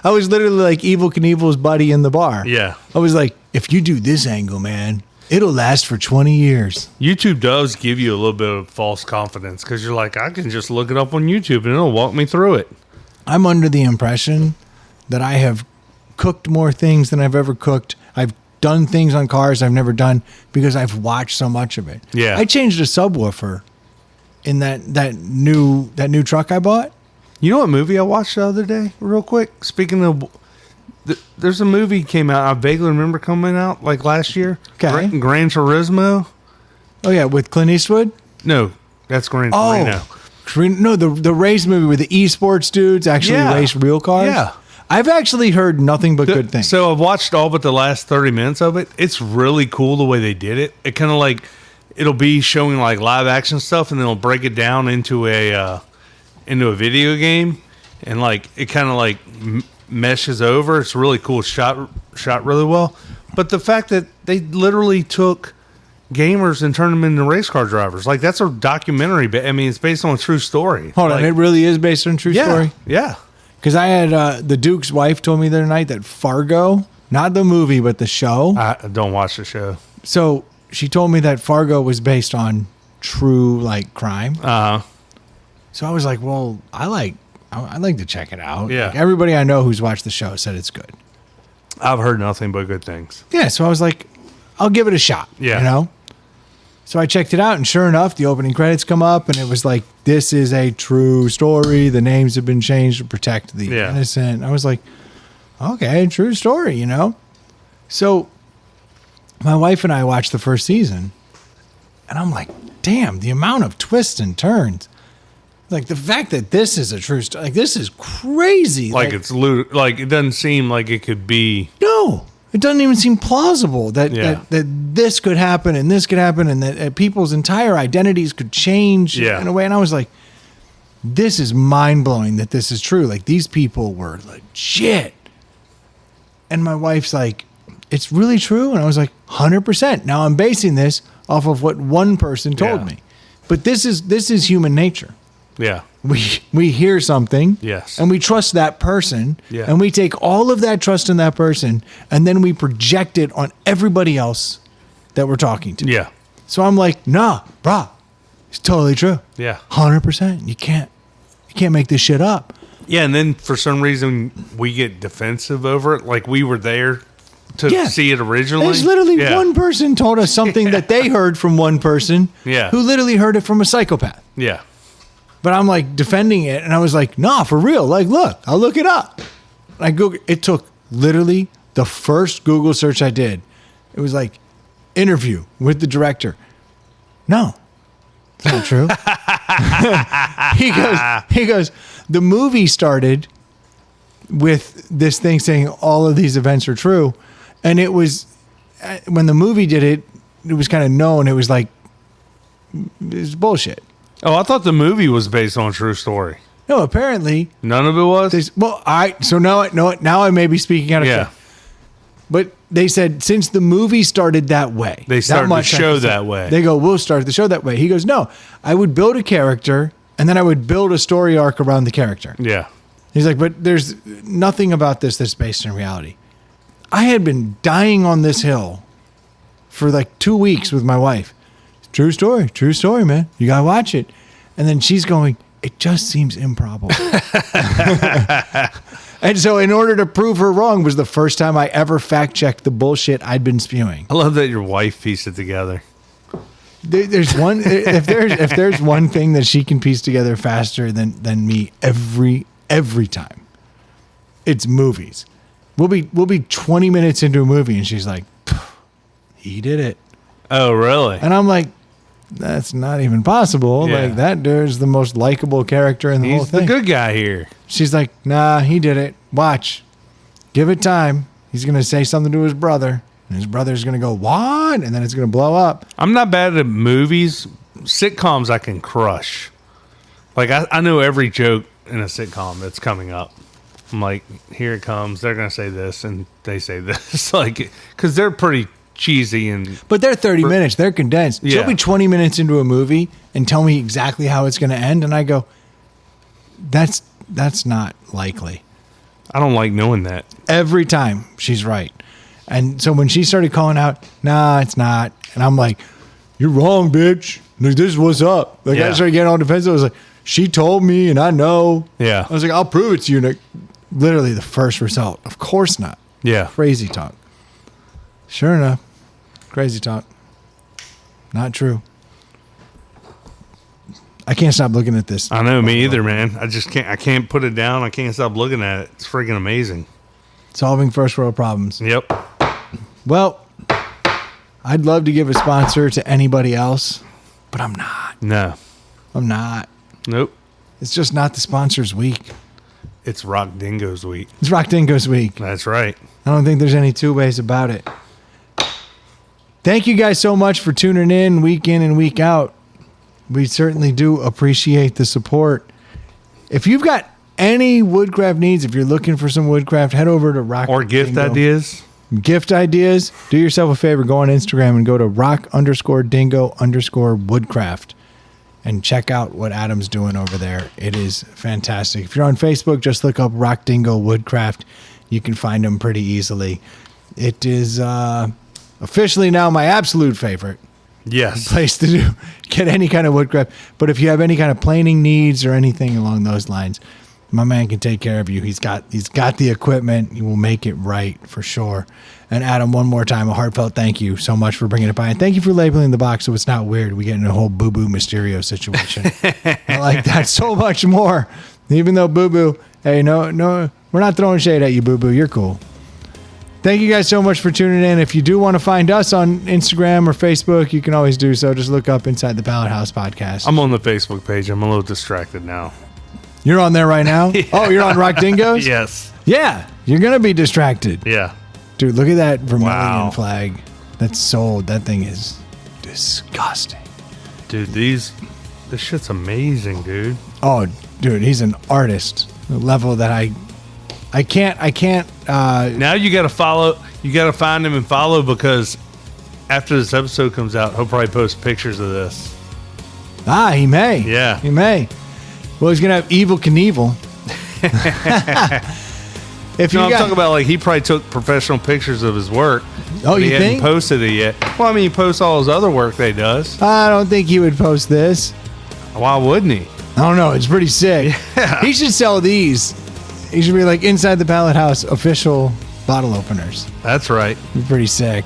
was literally like Evel Knievel's buddy in the bar. Yeah. I was like, if you do this angle, man, it'll last for 20 years. YouTube does give you a little bit of false confidence because you're like, I can just look it up on YouTube and it'll walk me through it. I'm under the impression that I have cooked more things than I've ever cooked. I've done things on cars I've never done because I've watched so much of it. Yeah. I changed a subwoofer in that new truck I bought. You know what movie I watched the other day, real quick? Speaking of, there's a movie came out, I vaguely remember coming out like last year. Okay. Gran Turismo. Oh, yeah, with Clint Eastwood? No, that's Gran Torino. No, the race movie where the esports dudes actually race real cars. Yeah. I've actually heard nothing but good things. So I've watched all but the last 30 minutes of it. It's really cool the way they did it. It kind of like, it'll be showing like live action stuff and then it'll break it down into a video game. And like, it kind of like meshes over. It's really cool. Shot really well. But the fact that they literally took gamers and turned them into race car drivers, like that's a documentary. But I mean, it's based on a true story. Hold on, it really is based on a true story? Yeah. Because I had the Duke's wife told me the other night that Fargo, not the movie, but the show. I don't watch the show. So she told me that Fargo was based on true like crime. So I was like, well, I'd like to check it out. Yeah. Like, everybody I know who's watched the show said it's good. I've heard nothing but good things. Yeah. So I was like, I'll give it a shot. Yeah. You know? So I checked it out, and sure enough, the opening credits come up, and it was like, this is a true story. The names have been changed to protect the innocent. I was like, okay, true story, you know? So my wife and I watched the first season, and I'm like, damn, the amount of twists and turns. Like, the fact that this is a true story, like, this is crazy. Like it's like it doesn't seem like it could be. No. It doesn't even seem plausible that this could happen and this could happen and that people's entire identities could change in a way. And I was like, this is mind-blowing that this is true. Like, these people were legit. And my wife's like, it's really true? And I was like, 100%. Now I'm basing this off of what one person told me. But this is human nature. Yeah. We hear something, yes, and we trust that person, and we take all of that trust in that person, and then we project it on everybody else that we're talking to. Yeah. So I'm like, nah, brah, it's totally true. Yeah. 100%. You can't make this shit up. Yeah, and then for some reason we get defensive over it, like we were there to see it originally. There's literally one person told us something that they heard from one person who literally heard it from a psychopath. Yeah. But I'm like defending it, and I was like, nah, for real. Like, look, I'll look it up. It took literally the first Google search I did. It was like, interview with the director. No, it's not true. he goes, the movie started with this thing saying all of these events are true. And it was, when the movie did it, it was kind of known. It was like, it's bullshit. Oh, I thought the movie was based on a true story. No, apparently. None of it was? So now I may be speaking out of turn. But they said since the movie started that way. They started the show that way. They go, we'll start the show that way. He goes, no, I would build a character and then I would build a story arc around the character. Yeah. He's like, but there's nothing about this that's based in reality. I had been dying on this hill for like 2 weeks with my wife. True story, man. You got to watch it. And then she's going, it just seems improbable. And so in order to prove her wrong was the first time I ever fact-checked the bullshit I'd been spewing. I love that your wife pieced it together. There's one if there's one thing that she can piece together faster than me every time, it's movies. We'll be 20 minutes into a movie and she's like, he did it. Oh, really? And I'm like, that's not even possible. Yeah. Like that dude's the most likable character in the whole thing. He's the good guy here. She's like, nah, he did it. Watch. Give it time. He's going to say something to his brother. And his brother's going to go, what? And then it's going to blow up. I'm not bad at movies. Sitcoms I can crush. Like, I know every joke in a sitcom that's coming up. I'm like, here it comes. They're going to say this, and they say this. Like, because they're pretty cheesy. But they're 30 minutes. They're condensed. Yeah. She'll be 20 minutes into a movie and tell me exactly how it's going to end. And I go, that's not likely. I don't like knowing that. Every time she's right. And so when she started calling out, nah, it's not. And I'm like, you're wrong, bitch. Like, this is what's up. Like, I started getting all defensive. I was like, she told me and I know. Yeah. I was like, I'll prove it to you. Like, literally the first result. Of course not. Yeah. Crazy talk. Sure enough. Crazy talk. Not true. I can't stop looking at this. I know, me either, man. I can't put it down. I can't stop looking at it. It's freaking amazing. Solving first world problems. Yep. Well, I'd love to give a sponsor to anybody else, but I'm not. No. I'm not. Nope. It's just not the sponsor's week. It's Rock Dingo's week. It's Rock Dingo's week. That's right. I don't think there's any two ways about it. Thank you guys so much for tuning in and week out. We certainly do appreciate the support. If you've got any woodcraft needs, if you're looking for some woodcraft, head over to Rock Or gift Dingo. ideas. Gift ideas. Do yourself a favor. Go on Instagram and go to rock_dingo_woodcraft and check out what Adam's doing over there. It is fantastic. If you're on Facebook, just look up Rock Dingo Woodcraft. You can find him pretty easily. It is officially now my absolute favorite. Yes. Place to get any kind of woodcraft. But if you have any kind of planing needs or anything along those lines, my man can take care of you. He's got the equipment. He will make it right for sure. And Adam, one more time, a heartfelt thank you so much for bringing it by. And thank you for labeling the box so it's not weird. We get in a whole Boo Boo Mysterio situation. I like that so much more. Even though Boo Boo, hey, no, we're not throwing shade at you, Boo Boo. You're cool. Thank you guys so much for tuning in. If you do want to find us on Instagram or Facebook, you can always do so. Just look up Inside the Pallet House Podcast. I'm on the Facebook page. I'm a little distracted now. You're on there right now? Yeah. Oh, you're on Rock Dingo's? Yes. Yeah, you're going to be distracted. Yeah. Dude, look at that Vermilion flag that's sold. That thing is disgusting. Dude, this shit's amazing, dude. Oh, dude, he's an artist. The level that I can't. Now you got to follow. You got to find him and follow because after this episode comes out, he'll probably post pictures of this. He may. Yeah. He may. Well, he's going to have Evel Knievel. I'm talking about like he probably took professional pictures of his work. Oh, you he think? hadn't posted it yet. Well, I mean, he posts all his other work that he does. I don't think he would post this. Why wouldn't he? I don't know. It's pretty sick. Yeah. He should sell these. He should be like Inside the Pallet House official bottle openers. That's right. Be pretty sick.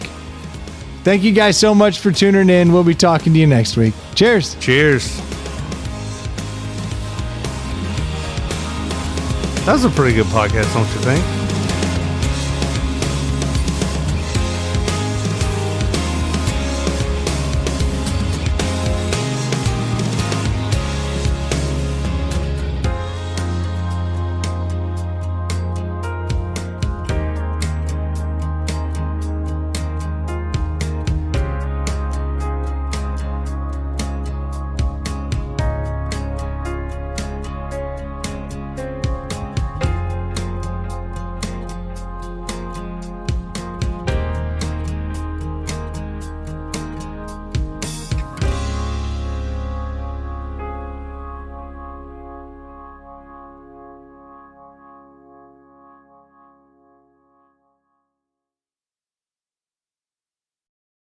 Thank you guys so much for tuning in. We'll be talking to you next week. Cheers. Cheers. That was a pretty good podcast, don't you think?